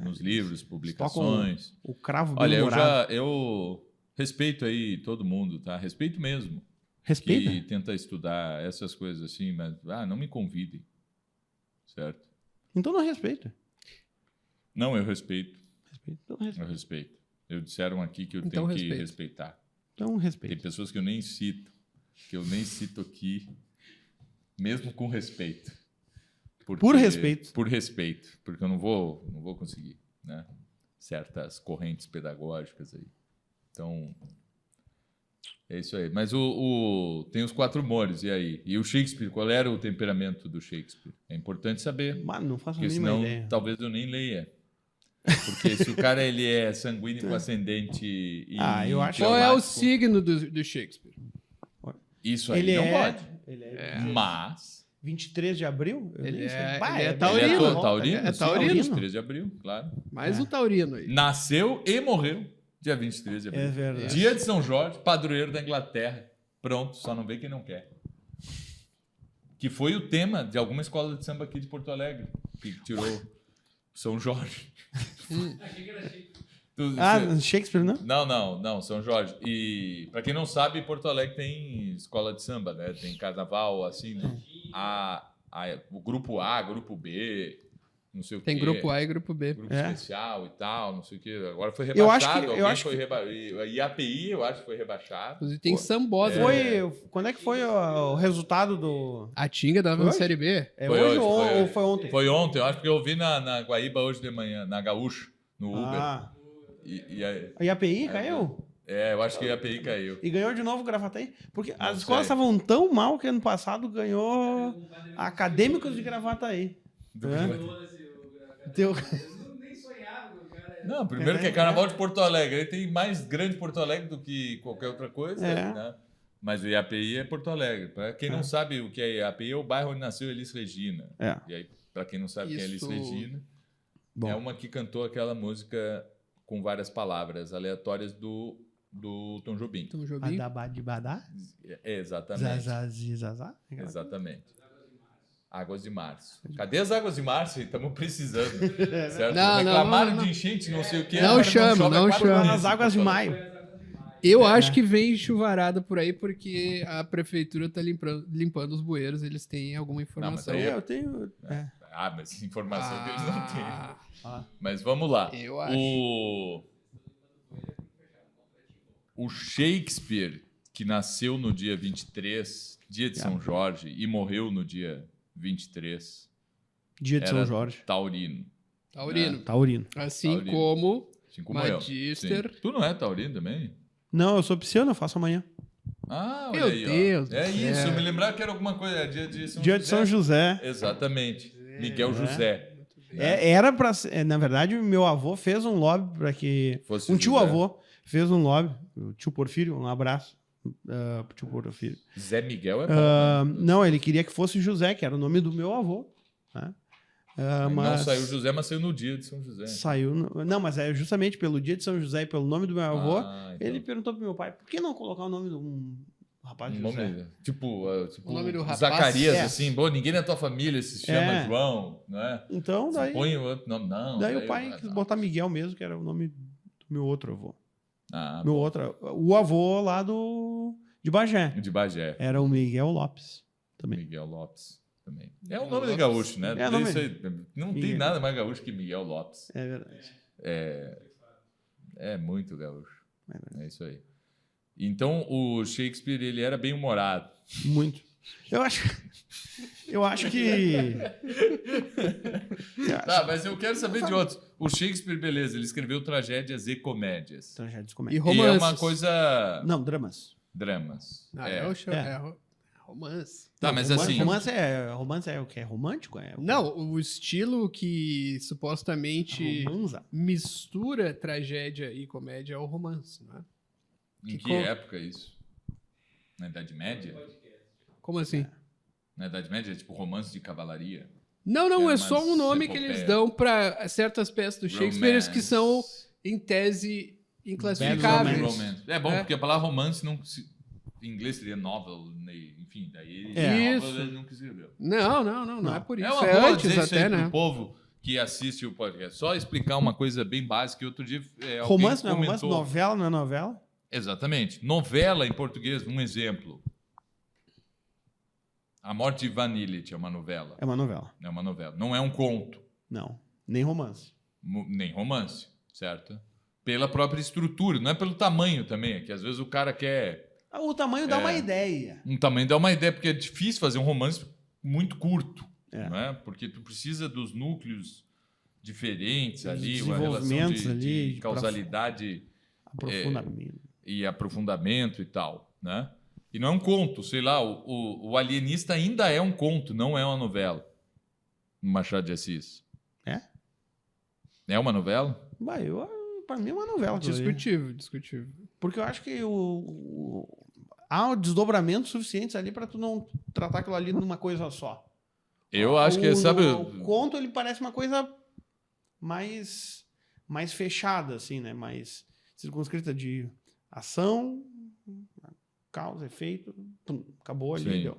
Nos livros, publicações. O cravo bem Olha, humorado. eu respeito aí todo mundo, tá? Respeito mesmo. Respeita? Que tenta estudar essas coisas assim, mas não me convidem. Certo? Então não respeita. Não, eu respeito. Então respeita. Eu respeito. Disseram aqui que eu Então tenho que respeito. respeitar. Então respeita. Tem pessoas que eu nem cito aqui, mesmo com respeito. Por respeito. Por respeito, porque eu não vou conseguir, né? Certas correntes pedagógicas aí. Então, é isso aí. Mas tem os 4 humores, e aí? E o Shakespeare, qual era o temperamento do Shakespeare? É importante saber. Mas não faço a Porque mínima senão, ideia. talvez eu nem leia. Porque se o cara ele é sanguíneo com ascendente e eu acho- Qual é o teomático, signo do Shakespeare? isso aí Ele não é... pode. Ele Mas 23 de abril? Eu Ele nem sei. é- Bah, ele é bem taurino. por volta, taurino? É Sim, taurino. 23 de abril, claro. Mais um taurino aí. Nasceu e morreu dia 23 de abril. É verdade. Dia de São Jorge, padroeiro da Inglaterra. Pronto, só não vê quem não quer. Que foi o tema de alguma escola de samba aqui de Porto Alegre, que tirou São Jorge. Achei que era chique. Shakespeare, não? Não, São Jorge. E para quem não sabe, Porto Alegre tem escola de samba, né? Tem carnaval, assim, né? O grupo A, grupo B, não sei o quê. Tem grupo A e grupo B. Grupo É. especial e tal, não sei o quê. Agora foi Eu acho rebaixado. que- eu alguém acho foi rebaixado. IAPI, eu acho que foi rebaixado. Inclusive tem Sambosa. Quando é que foi o resultado do... A Tinga dava Foi na hoje? Série B. É Foi hoje, hoje, ou foi ou hoje. foi ontem? Foi ontem, eu acho que eu vi na Guaíba hoje de manhã, na Gaúcha, no Uber. Ah, E aí, a IAPI caiu? eu acho que a IAPI caiu. E ganhou de novo o Gravataí? Porque Não as escolas sei. estavam tão mal que ano passado ganhou Acadêmicos de Gravataí. Teu... Eu nem sonhava com o cara. Não, primeiro que é Carnaval de Porto Alegre. Ele tem mais grande Porto Alegre do que qualquer outra coisa, É. né? Mas o IAPI é Porto Alegre. Para quem não sabe o que é IAPI, é o bairro onde nasceu Elis Regina. É. E aí, para quem não sabe quem é Elis Isso. Regina, Bom. é uma que cantou aquela música com várias palavras aleatórias do Tom Jobim. Então, Jobim. Badabadibadá? Exatamente. Zazazizazá? Exatamente. Águas de Março. Cadê as Águas de Março? Estamos precisando. Certo? Não, Reclamaram não. de enchente, não sei o quê. Não agora chama, chove há não 4 chama. meses. Nas águas de maio. Eu acho que vem chuvarada por aí porque a prefeitura tá limpando os bueiros, eles têm alguma informação. aí Eu tenho... Mas informação deles não tem. Ah. Mas vamos lá. Eu acho. O Shakespeare, que nasceu no dia 23, dia de São Jorge, e morreu no dia 23, Dia de São era Jorge. taurino. Taurino. Taurino. Assim Taurino. como Assim como Magister. eu. Sim. Tu não é taurino também? Não, eu sou pisciano, eu faço amanhã. Ah, olha Meu aí, Deus ó. É do isso, céu. eu me lembrava que era alguma coisa. Dia de São Dia José. de São José. Exatamente. Miguel José. Era pra ser, na verdade, meu avô fez um lobby para que. Fosse Um José. tio-avô fez um lobby. O tio Porfírio, um abraço. Pro tio Porfírio. Zé Miguel é bom, né? Não, ele queria que fosse José, que era o nome do meu avô. Né? Não saiu José, mas saiu no dia de São José. Saiu. Não, mas é justamente pelo dia de São José e pelo nome do meu avô. Então. Ele perguntou pro meu pai: por que não colocar o nome de um rapaz de José? Nome, tipo O nome do rapaz? Zacarias, É. assim. Bom, ninguém na tua família se chama João, né? Então, daí. Põe o outro nome. Não. Daí o pai quis botar Miguel mesmo, que era o nome do meu outro avô. Bom. O avô lá de Bagé. De Bagé. Era o Miguel Lopes também. Miguel Lopes também. É um nome de gaúcho, né? É nome... Não tem nada mais gaúcho que Miguel Lopes. É verdade. É muito gaúcho. É isso aí. Então, o Shakespeare, ele era bem humorado. Muito. Eu acho que... Tá, mas eu quero saber de outros. O Shakespeare, beleza, ele escreveu tragédias e comédias. Tragédias e E comédias. E é romances. uma coisa... Não, dramas. Dramas. Romance. Tá, mas romance, assim... Romance é o que? É romântico? Não, o estilo que supostamente Romanza. mistura tragédia e comédia é o romance, não é? Em que época isso? Na Idade Média? Como assim? Na Idade Média, tipo romance de cavalaria? Não, Era é só um mais nome que epopeia. eles dão para certas peças do Shakespeare Romance. que são, em tese, inclassificáveis. romance. É bom, É. porque a palavra romance não... Em inglês seria novel, né? Enfim, daí... Isso. Novel ele nunca escreveu. Não é por isso. É uma É boa antes dizer isso aí até, pro né? povo que assiste o podcast. Só explicar uma coisa bem básica. Outro dia alguém Romance não é romance? comentou... Novela não é novela? Exatamente. Novela em português, um exemplo. A Morte de Ivan Illich é uma novela. É uma novela. É uma novela. Não é um conto, Não. Nem romance. nem romance, certo? Pela própria estrutura, não é pelo tamanho também, é que às vezes o cara quer... O tamanho dá uma ideia. Um tamanho dá uma ideia, porque é difícil fazer um romance muito curto, É. não é? Porque tu precisa dos núcleos diferentes ali, uma desenvolvimentos relação de ali, causalidade Aprofundamento. e aprofundamento e tal, né? E não é um conto, sei lá, o Alienista ainda é um conto, não é uma novela. Machado de Assis. É? É uma novela? Pra mim é uma novela. aquilo ali. Discutível. Porque eu acho que há desdobramentos suficientes ali pra tu não tratar aquilo ali numa coisa só. Eu acho que, sabe... O conto, ele parece uma coisa mais fechada, assim, né? Mais circunscrita de ação, causa, efeito, pum, acabou ali, Sim. deu.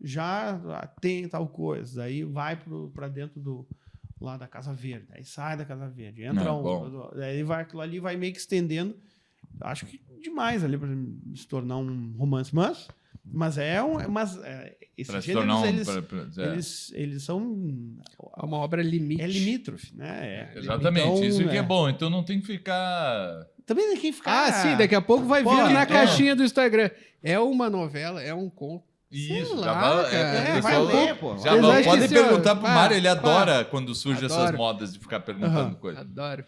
Já tem tal coisa, aí vai pra dentro lá da Casa Verde, aí sai da Casa Verde, entra aí aquilo ali vai meio que estendendo, acho que demais ali para se tornar um romance, mas esses gêneros, eles são É uma obra limite. é limítrofe, né? Exatamente, Então, isso que é bom, então não tem que ficar... Também tem que ficar... Sim, daqui a pouco vai Pô, vir na então- caixinha do Instagram. É uma novela, é um conto. Isso, Sei já lá, vai, cara. o vai pessoal ler, pô. já Eles vai, acham podem que assim, ó, perguntar pro pá, Mário, ele pá. adora quando surgem essas Adoro. modas de ficar perguntando coisas. Adoro.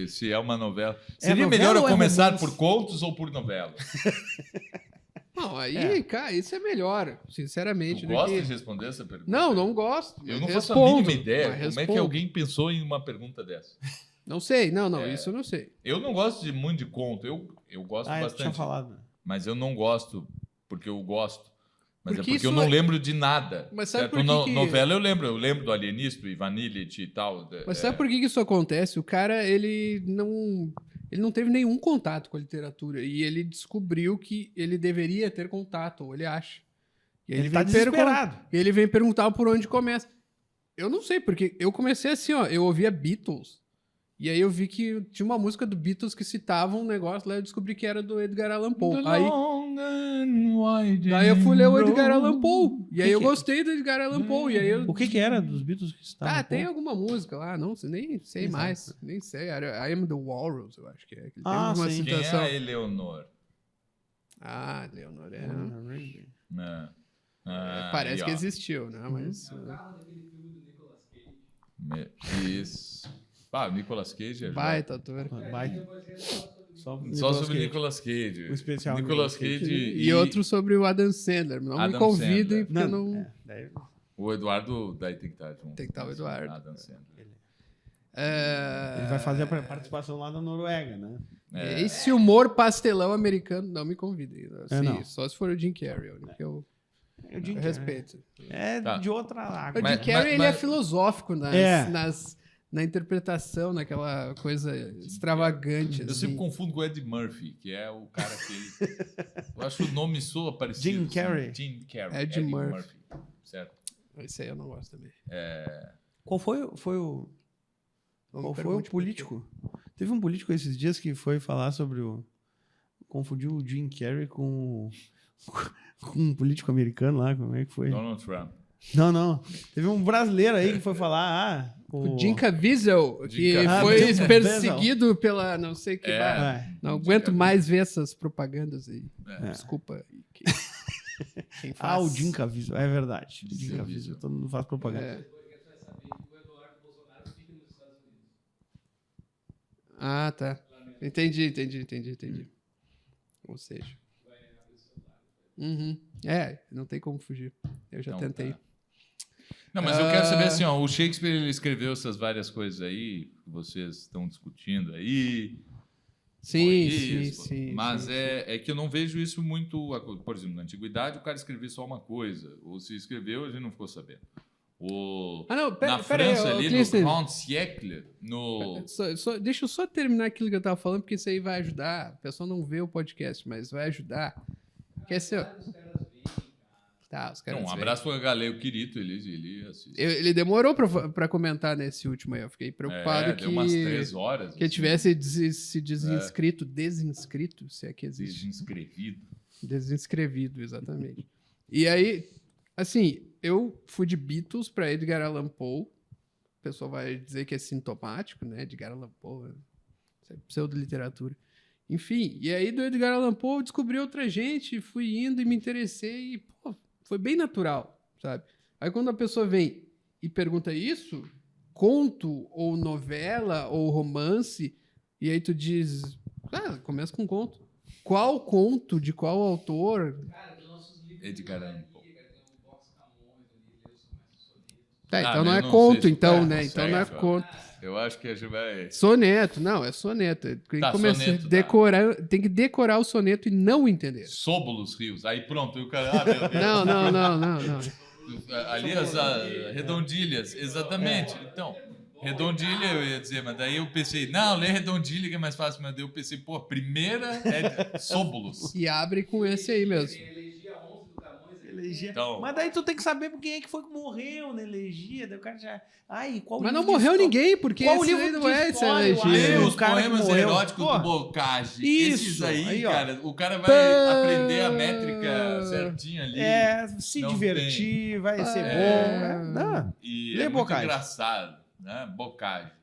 Se é uma novela. Seria novela melhor eu ou é começar romance? por contos ou por novela? Não, aí, cara, isso é melhor, sinceramente. Tu do gosta que- de responder essa pergunta? Não gosto. Eu mas não faço a respondo, mínima ideia mas como é que respondo. alguém pensou em uma pergunta dessa. Não sei, isso eu não sei. Eu não gosto muito de conto, eu gosto eu tinha bastante. falado. Mas eu não gosto porque eu gosto. Mas Porque é porque isso eu não é- lembro de nada. Mas sabe certo? por que que- Novela eu lembro do Alienista, do Ivan Illich e tal. Mas sabe por que isso acontece? O cara, ele não teve nenhum contato com a literatura e ele descobriu que ele deveria ter contato, ou ele acha. E aí Ele tá vem desesperado. E ele vem perguntar por onde começa. Eu não sei, porque eu comecei assim, ó, eu ouvia Beatles, e aí eu vi que tinha uma música do Beatles que citava um negócio lá, eu descobri que era do Edgar Allan Poe. Daí eu fui ler o Edgar Allan Poe, e aí eu gostei do Edgar Allan Poe, e aí eu... O que era dos Beatles que estavam? Tem alguma música lá, não sei, nem sei Exato. mais, nem sei, era I Am The Walrus, eu acho que é. Que Ah, tem uma sim. Quem é citação. a Eleonor? Ah, Leonor, Não. parece aí, que ó. existiu, né, mas... Isso. Ah, Nicolas Cage é Baita ator. Só sobre Nicolas Cage. O especial Nicolas Cage e outro sobre o Adam Sandler. Não me convidem, porque eu não... O Eduardo daí tem que estar junto. Tem que estar o Eduardo. Adam Sandler. Ele vai fazer a participação lá da Noruega, né? Esse humor pastelão americano, não me convidem. Assim, não. Só se for o Jim Carrey, que eu respeito. De outra água. O Jim Carrey ele é filosófico na interpretação, naquela coisa extravagante. Eu sempre confundo com o Ed Murphy, que é o cara que... eu acho que o nome soa parecido. Jim Carrey. Jim Carrey. Ed Murphy. Certo. Esse aí eu não gosto também. Qual foi o político? Teve um político esses dias que foi falar sobre confundiu o Jim Carrey com um político americano lá, como é que foi? Donald Trump. Não. Teve um brasileiro aí que foi falar... O Jim Caviezel, que foi perseguido pela não sei o que. Não aguento mais ver essas propagandas aí. Desculpa. Quem faz. O Jim Caviezel, é verdade. O Jim Caviezel, todo mundo faz propaganda. Ah, tá. Entendi. Ou seja... não tem como fugir. Eu já tentei. Não, mas eu quero saber assim, o Shakespeare ele escreveu essas várias coisas aí, que vocês estão discutindo aí. Sim. Mas é que eu não vejo isso muito... Por exemplo, na Antiguidade o cara escrevia só uma coisa, ou se escreveu, a gente não ficou sabendo. Na França, ali, no Grand Siècle, deixa eu só terminar aquilo que eu tava falando, porque isso aí vai ajudar. O pessoal não vê o podcast, mas vai ajudar. Quer ser... os caras um abraço para o Galego Quirito, ele assiste. Ele demorou para comentar nesse último aí. Eu fiquei preocupado que... Deu umas 3 horas. Que ele tivesse se desinscrito, se é que existe. Desinscrevido, exatamente. E aí, assim, eu fui de Beatles para Edgar Allan Poe. O pessoal vai dizer que é sintomático, né? Edgar Allan Poe, isso é pseudo-literatura. Enfim, e aí do Edgar Allan Poe eu descobri outra gente, fui indo e me interessei e, foi bem natural, sabe? Aí quando a pessoa vem e pergunta isso, conto ou novela ou romance, e aí tu diz, começa com conto. Qual conto, de qual autor? Cara, dos nossos livros Edgar Allan Poe. Então não é conto, então, né? Então não é conto. Eu acho que a gente vai... Soneto, não, é soneto. Tem que decorar o soneto e não entender. Sóbulos Rios, aí pronto, e o cara... meu Deus. Não. Ali as redondilhas, exatamente. Então, redondilha eu ia dizer, mas daí eu pensei, lê redondilha que é mais fácil, mas daí eu pensei, primeira é Sóbulos. E abre com esse aí mesmo. Então, mas daí tu tem que saber quem é que foi que morreu na elegia. Daí o cara já. Mas não morreu ninguém, porque qual esse livro não é essa elegia. Os poemas eróticos do Bocage. Esses aí, cara, o cara vai aprender a métrica certinha ali. Se divertir, vai ser bom. E é muito engraçado, né? Bocage.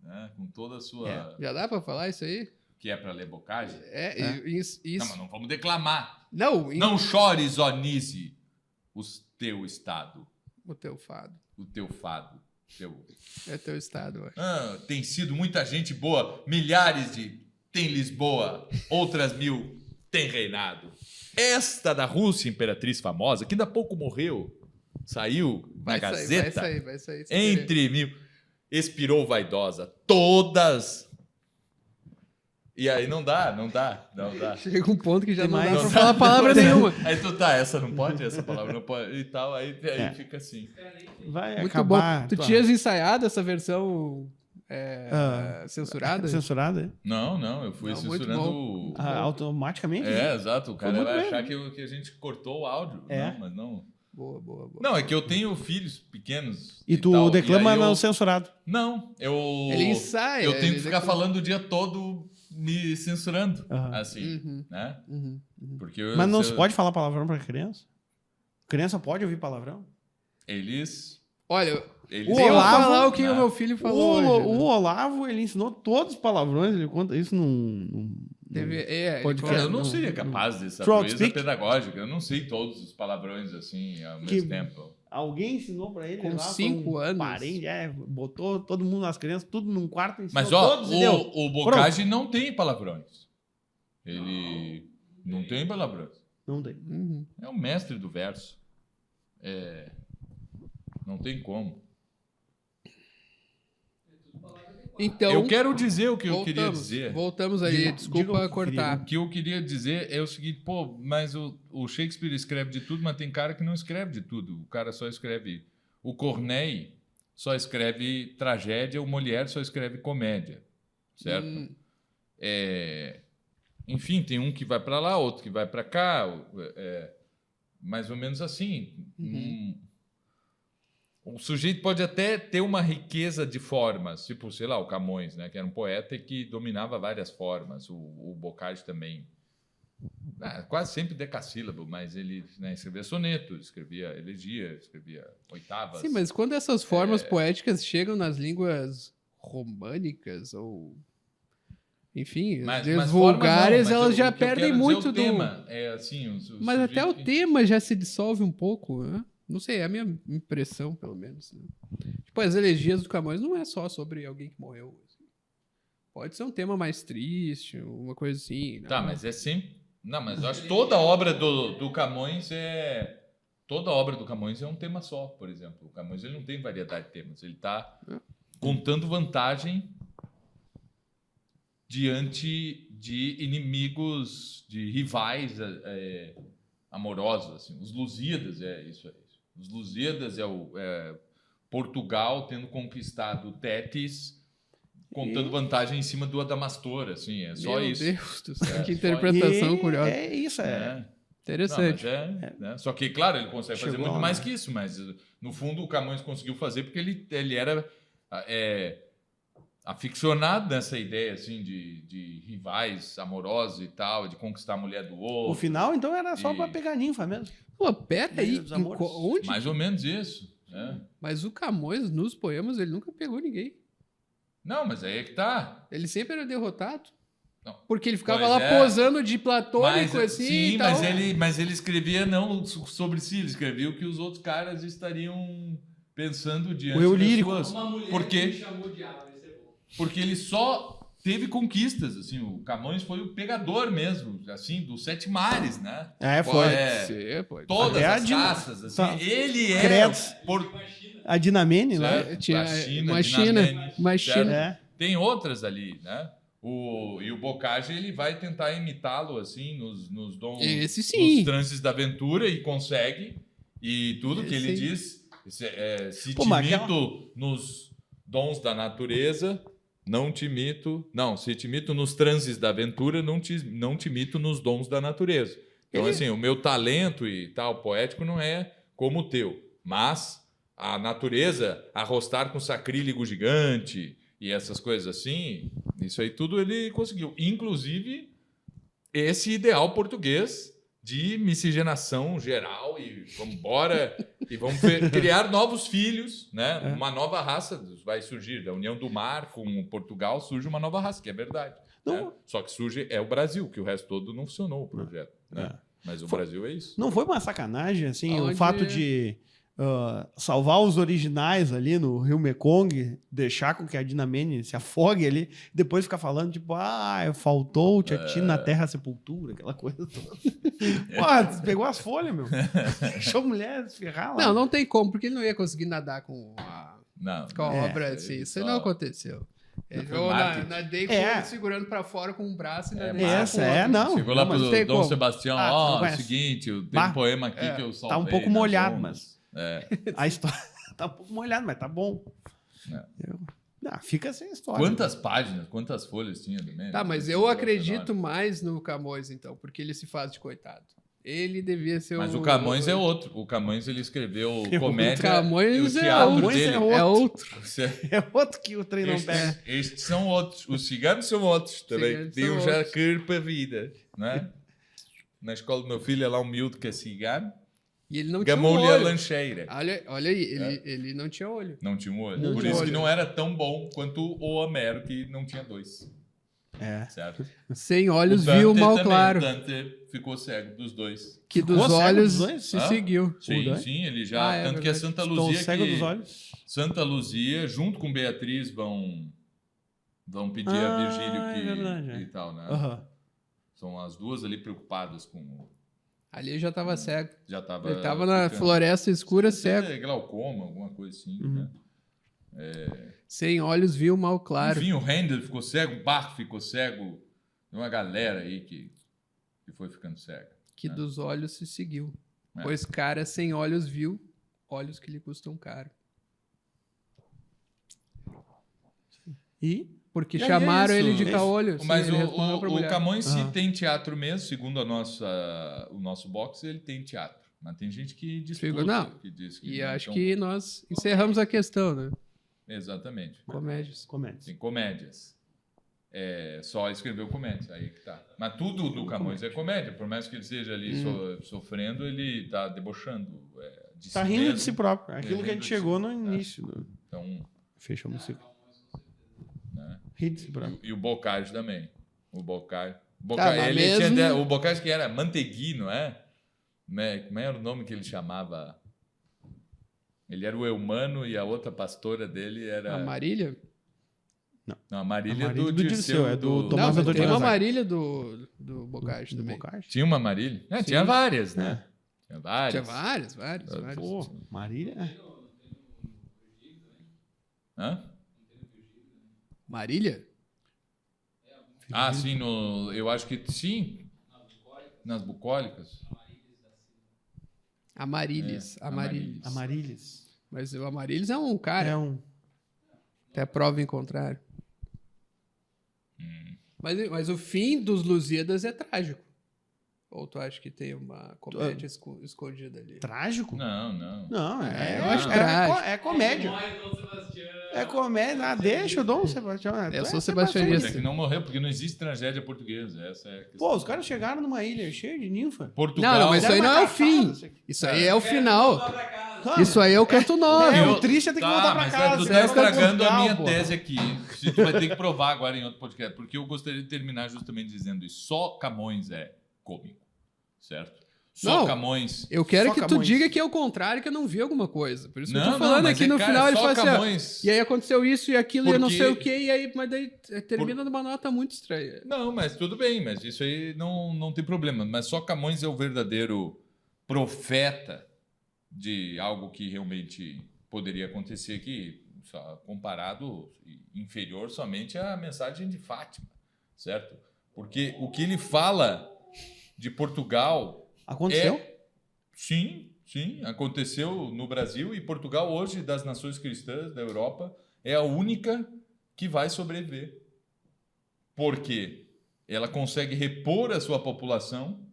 Né? Com toda a sua... Já dá pra falar isso aí? Que é pra ler Bocage? Isso. Não, mas não vamos declamar. Não chores, ó Nise, o teu estado. O teu fado. O teu fado. É teu estado, eu acho. Tem sido muita gente boa, milhares tem Lisboa, outras 1000 tem reinado. Esta da Rússia, imperatriz famosa, que ainda há pouco morreu, saiu na Gazeta, vai sair entre 1000, expirou vaidosa, todas... E aí não dá. Chega um ponto que já não dá pra falar palavra nenhuma. Aí tu essa não pode, essa palavra não pode, e tal, aí fica assim. Vai muito acabar. Bom. Tu tinhas ensaiado essa versão censurada? Censurada? Não, eu fui censurando... automaticamente? Exato, o cara vai achar que a gente cortou o áudio. Não, mas não... Boa. Não, é que eu tenho filhos pequenos. E tu declama no censurado? Não, Ele ensaia. Eu tenho que ficar falando o dia todo... me censurando, assim, né? Porque mas não se pode falar palavrão para criança? Criança pode ouvir palavrão? Olha, Eles o Olavo, falar o que o meu filho falou hoje, o Olavo, ele ensinou todos os palavrões, ele conta isso num podcast. Eu não seria capaz dessa coisa pedagógica, eu não sei todos os palavrões assim ao mesmo tempo. Alguém ensinou pra ele. Com lá, 5 anos. Parente, botou todo mundo, as crianças, tudo num quarto. Mas o Bocage não tem palavrões. Ele não tem palavrões. Não tem. Uhum. É o mestre do verso. Não tem como. Então, eu quero dizer o que eu queria dizer. Voltamos aí, desculpa cortar. O que eu queria dizer é o seguinte, mas o Shakespeare escreve de tudo, mas tem cara que não escreve de tudo. O cara só escreve... O Corneille só escreve tragédia, o Molière só escreve comédia, certo? Enfim, tem um que vai para lá, outro que vai para cá, mais ou menos assim. O sujeito pode até ter uma riqueza de formas, tipo, sei lá, o Camões, né, que era um poeta que dominava várias formas, o Bocage também. Quase sempre decassílabo, mas ele, né, escrevia soneto, escrevia elegia, escrevia oitavas. Sim, mas quando essas formas poéticas chegam nas línguas românicas ou... Enfim, as vulgares, elas já perdem muito do... tema. Mas até o tema já se dissolve um pouco, né? Não sei, é a minha impressão, pelo menos. Né? Tipo, as elegias do Camões não é só sobre alguém que morreu. Assim. Pode ser um tema mais triste, uma coisa assim. Né? Tá, mas é sempre... Não, mas eu acho que toda a obra do Camões é... Toda a obra do Camões é um tema só, por exemplo. O Camões ele não tem variedade de temas. Ele está contando vantagem diante de inimigos, de rivais amorosos. Assim. Os Lusíadas é isso aí. Os Lusíadas é Portugal tendo conquistado Tétis, contando vantagem em cima do Adamastor, assim, é só isso. Meu Deus do céu, que interpretação curiosa. É isso, Interessante. Não, né? Só que, claro, ele consegue fazer muito mais que isso, mas no fundo o Camões conseguiu fazer porque ele era aficionado nessa ideia assim, de rivais amorosos e tal, de conquistar a mulher do outro. O final, então, era só para pegar ninfa mesmo. Pô, pera aí. Onde? Mais ou menos isso. Né? Mas o Camões, nos poemas, ele nunca pegou ninguém. Não, mas aí é que tá. Ele sempre era derrotado. Não. Porque ele ficava lá posando de platônico, assim. Sim, e tal. mas ele escrevia não sobre si, ele escrevia o que os outros caras estariam pensando diante das suas... Uma mulher porque que me chamou de árvore, isso é bom. Porque ele só teve conquistas, assim, o Camões foi o pegador mesmo, assim, dos 7 mares, né? Foi. Pode ser. Todas as caças, assim, ele era... A Dinamene, lá. Uma China. Tem outras ali, né? E o Bocage, ele vai tentar imitá-lo, assim, nos dons... Esse sim. Nos trances da aventura, e consegue. E tudo que ele diz... se te imito nos dons da natureza, não te imito... Não, se te imito nos transes da aventura, não te imito nos dons da natureza. Então, assim, o meu talento e tal, poético, não é como o teu. Mas a natureza, arrostar com sacrílego gigante e essas coisas assim, isso aí tudo ele conseguiu. Inclusive, esse ideal português de miscigenação geral e vamos embora e vamos criar novos filhos, né? Uma nova raça vai surgir da união do mar com Portugal, surge uma nova raça, que é verdade. Né? Só que surge o Brasil, que o resto todo não funcionou o projeto, né? Mas o Brasil é isso. Não foi uma sacanagem assim o fato de salvar os originais ali no Rio Mekong, deixar com que a Dinamene se afogue ali, depois ficar falando, tipo, faltou-te a ti na terra sepultura, aquela coisa toda. Pô, pegou as folhas, meu. Deixou a mulher se ferrar lá. Não tem como, porque ele não ia conseguir nadar com a obra assim. Isso não aconteceu. Eu nadei segurando pra fora com um braço e nadei Chegou lá pro Dom Sebastião, seguinte, tem um poema aqui que eu salvei. Tá um pouco molhado, mas... A história tá um pouco molhada, mas tá bom. Fica sem história. Quantas páginas, quantas folhas tinha também? Tá, mas eu acredito mais no Camões, então, porque ele se faz de coitado. Ele devia ser Mas o Camões é outro. O Camões, ele escreveu comédia. O Camões é outro. É outro que o trem não pega. Estes são outros. Os ciganos são outros também. Deus já quer para a vida. Não é? Na escola do meu filho, é lá um miúdo que é cigano. E ele não tinha olho. A lancheira. Olha aí, ele não tinha olho. Não tinha um olho. Por isso que não era tão bom quanto o Homero, que não tinha 2. Certo? Sem olhos viu o mal também, claro. O Dante ficou cego dos dois. Que Ficou dos cego olhos dos dois? se seguiu. Sim, ele já... tanto que a Santa Luzia... cego dos olhos. Santa Luzia, junto com Beatriz, vão pedir a Virgílio e tal, né? São as duas ali preocupadas com... Ali já estava cego. Já tava Ele estava na floresta escura, cego. Glaucoma, alguma coisa assim, né? Sem olhos viu o mal claro. Enfim, o Handel ficou cego, o Bach ficou cego. Tem uma galera aí que foi ficando cega. Que dos olhos se seguiu. É. Pois cara sem olhos viu, olhos que lhe custam caro. E? Porque chamaram ele de caolho. Mas sim, o Camões, se tem teatro mesmo, segundo o nosso box, ele tem teatro. Mas tem gente que disputa. Não. Que diz que e não, acho então... que nós encerramos a questão, né? Exatamente. Comédias. Tem comédias. Só escreveu comédias, aí que tá. Mas tudo do Camões é comédia. Por mais que ele esteja ali sofrendo, ele tá debochando. Tá rindo de si próprio. Aquilo que a gente chegou no início. Então... Fechamos o ciclo. Né? Ri de si próprio. E o Bocage também. O Bocage que era Mantegui, não é? Como era o nome que ele chamava? Ele era o Eumano e a outra pastora dele era... A Marília? Não, a Marília do Dirceu. É do Tomás Não, Ador de tem uma Nazaré. Marília do Bocage também. Tinha uma Marília? Tinha várias, né? Tinha várias. Pô, Marília? Hã? Marília? Ah, sim, eu acho que sim. Nas bucólicas. Amarílis. Amarílis. Mas o Amarílis é um cara. Até prova em contrário. Mas o fim dos Lusíadas é trágico. Ou tu acha que tem uma comédia escondida ali? Trágico? Não. Não, eu acho trágico. É comédia. É comédia. Deixa o Dom Sebastião. Eu sou sebastianista. É que não morreu, porque não existe tragédia portuguesa. Essa é a questão. Pô, os caras chegaram numa ilha cheia de ninfa. Portugal... Não, mas isso aí não é o fim. Isso aí é o final. Isso aí é o canto 9. O triste é ter que voltar pra casa. Tu tá estragando a minha tese aqui. Tu vai ter que provar agora em outro podcast. Porque eu gostaria de terminar justamente dizendo isso. Só Camões é cômico. Certo? Camões. Eu quero que tu diga que é o contrário, que eu não vi alguma coisa. Por isso que eu tô falando aqui no final, ele fala assim, e aí aconteceu isso e aquilo, e eu não sei o que, e aí, mas daí termina numa nota muito estranha. Não, mas tudo bem, mas isso aí não tem problema. Mas só Camões é o verdadeiro profeta de algo que realmente poderia acontecer aqui, comparado, inferior somente à mensagem de Fátima, certo? Porque o que ele fala de Portugal... Aconteceu? Sim, aconteceu no Brasil, e Portugal hoje, das nações cristãs da Europa, é a única que vai sobreviver. Por quê? Ela consegue repor a sua população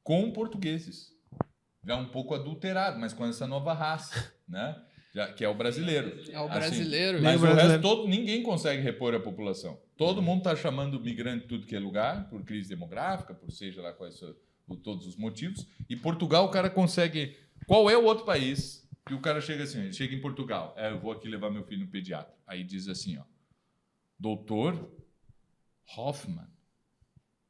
com portugueses. Já um pouco adulterado, mas com essa nova raça, né? Que é o brasileiro. É o brasileiro. Assim, mas o resto todo, ninguém consegue repor a população. Todo mundo está chamando migrante tudo que é lugar, por crise demográfica, por seja lá quais são todos os motivos. E Portugal, o cara consegue... Qual é o outro país que o cara chega assim? Ele chega em Portugal. Eu vou aqui levar meu filho no pediatra. Aí diz assim, Doutor Hoffmann.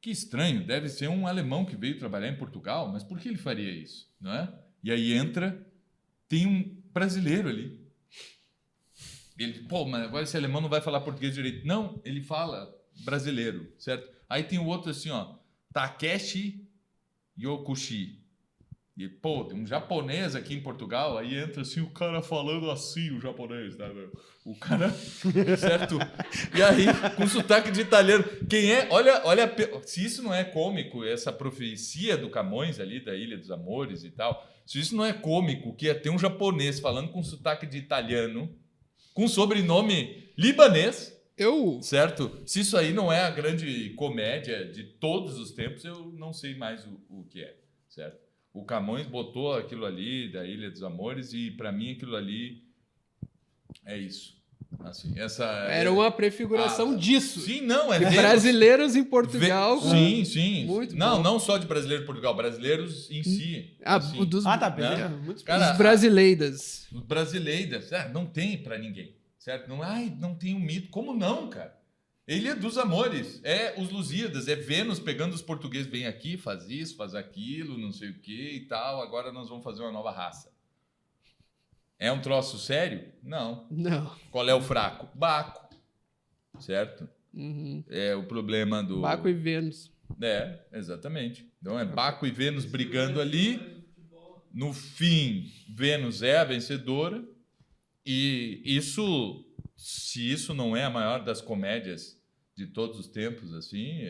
Que estranho, deve ser um alemão que veio trabalhar em Portugal, mas por que ele faria isso? Não é? E aí tem um brasileiro ali. Ele, mas agora esse alemão não vai falar português direito. Não, ele fala brasileiro, certo? Aí tem o outro assim, Takeshi Yokushi. E, tem um japonês aqui em Portugal, aí entra assim, o cara falando assim, o japonês, né? O cara, certo? E aí, com sotaque de italiano. Quem é? Olha, se isso não é cômico, essa profecia do Camões ali, da Ilha dos Amores e tal, se isso não é cômico, que ia ter um japonês falando com sotaque de italiano, com sobrenome libanês, certo? Se isso aí não é a grande comédia de todos os tempos, eu não sei mais o que é, certo? O Camões botou aquilo ali da Ilha dos Amores e, para mim, aquilo ali é isso. Assim, era uma prefiguração disso. Sim, não. De brasileiros em Portugal. Sim. Muito não só de brasileiros em Portugal, brasileiros em si. Assim, dos brasileiras. Brasileiras. Não tem para ninguém, certo? Não tem um mito. Como não, cara? Ilha dos Amores. É os Lusíadas, é Vênus pegando os portugueses, vem aqui, faz isso, faz aquilo, não sei o que e tal, agora nós vamos fazer uma nova raça. É um troço sério? Não. Não. Qual é o fraco? Baco. Certo? Uhum. É o problema do... Baco e Vênus. É, exatamente. Então é Baco e Vênus brigando ali. No fim, Vênus é a vencedora. E isso, se isso não é a maior das comédias de todos os tempos, assim,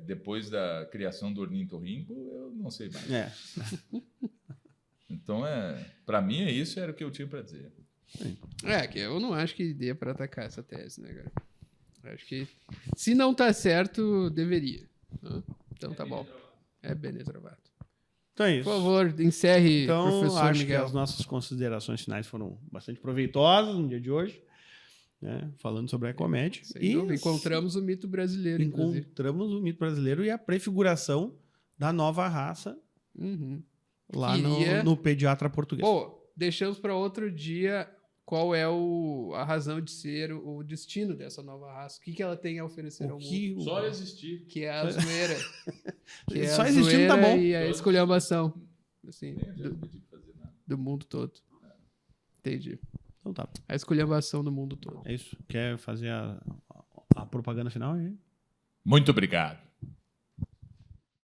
depois da criação do Ornitorrinco, eu não sei mais. Então, para mim, isso era o que eu tinha para dizer. Que eu não acho que dê para atacar essa tese, né, cara? Eu acho que, se não tá certo, deveria. Então tá bom. É bem travado. Então é isso. Por favor, encerre, então, professor acho Miguel. que as nossas considerações finais foram bastante proveitosas no dia de hoje, né? Falando sobre a comédia. Encontramos o mito brasileiro, Encontramos o mito brasileiro e a prefiguração da nova raça lá no pediatra português. Pô, deixamos para outro dia qual é a razão de ser, o destino dessa nova raça. O que ela tem a oferecer ao mundo. Só existir. Que é a zoeira. Só existindo tá bom. E a esculhambação. Assim, do mundo todo. Entendi. Então tá. A esculhambação do mundo todo. É isso. Quer fazer a propaganda final aí? Muito obrigado.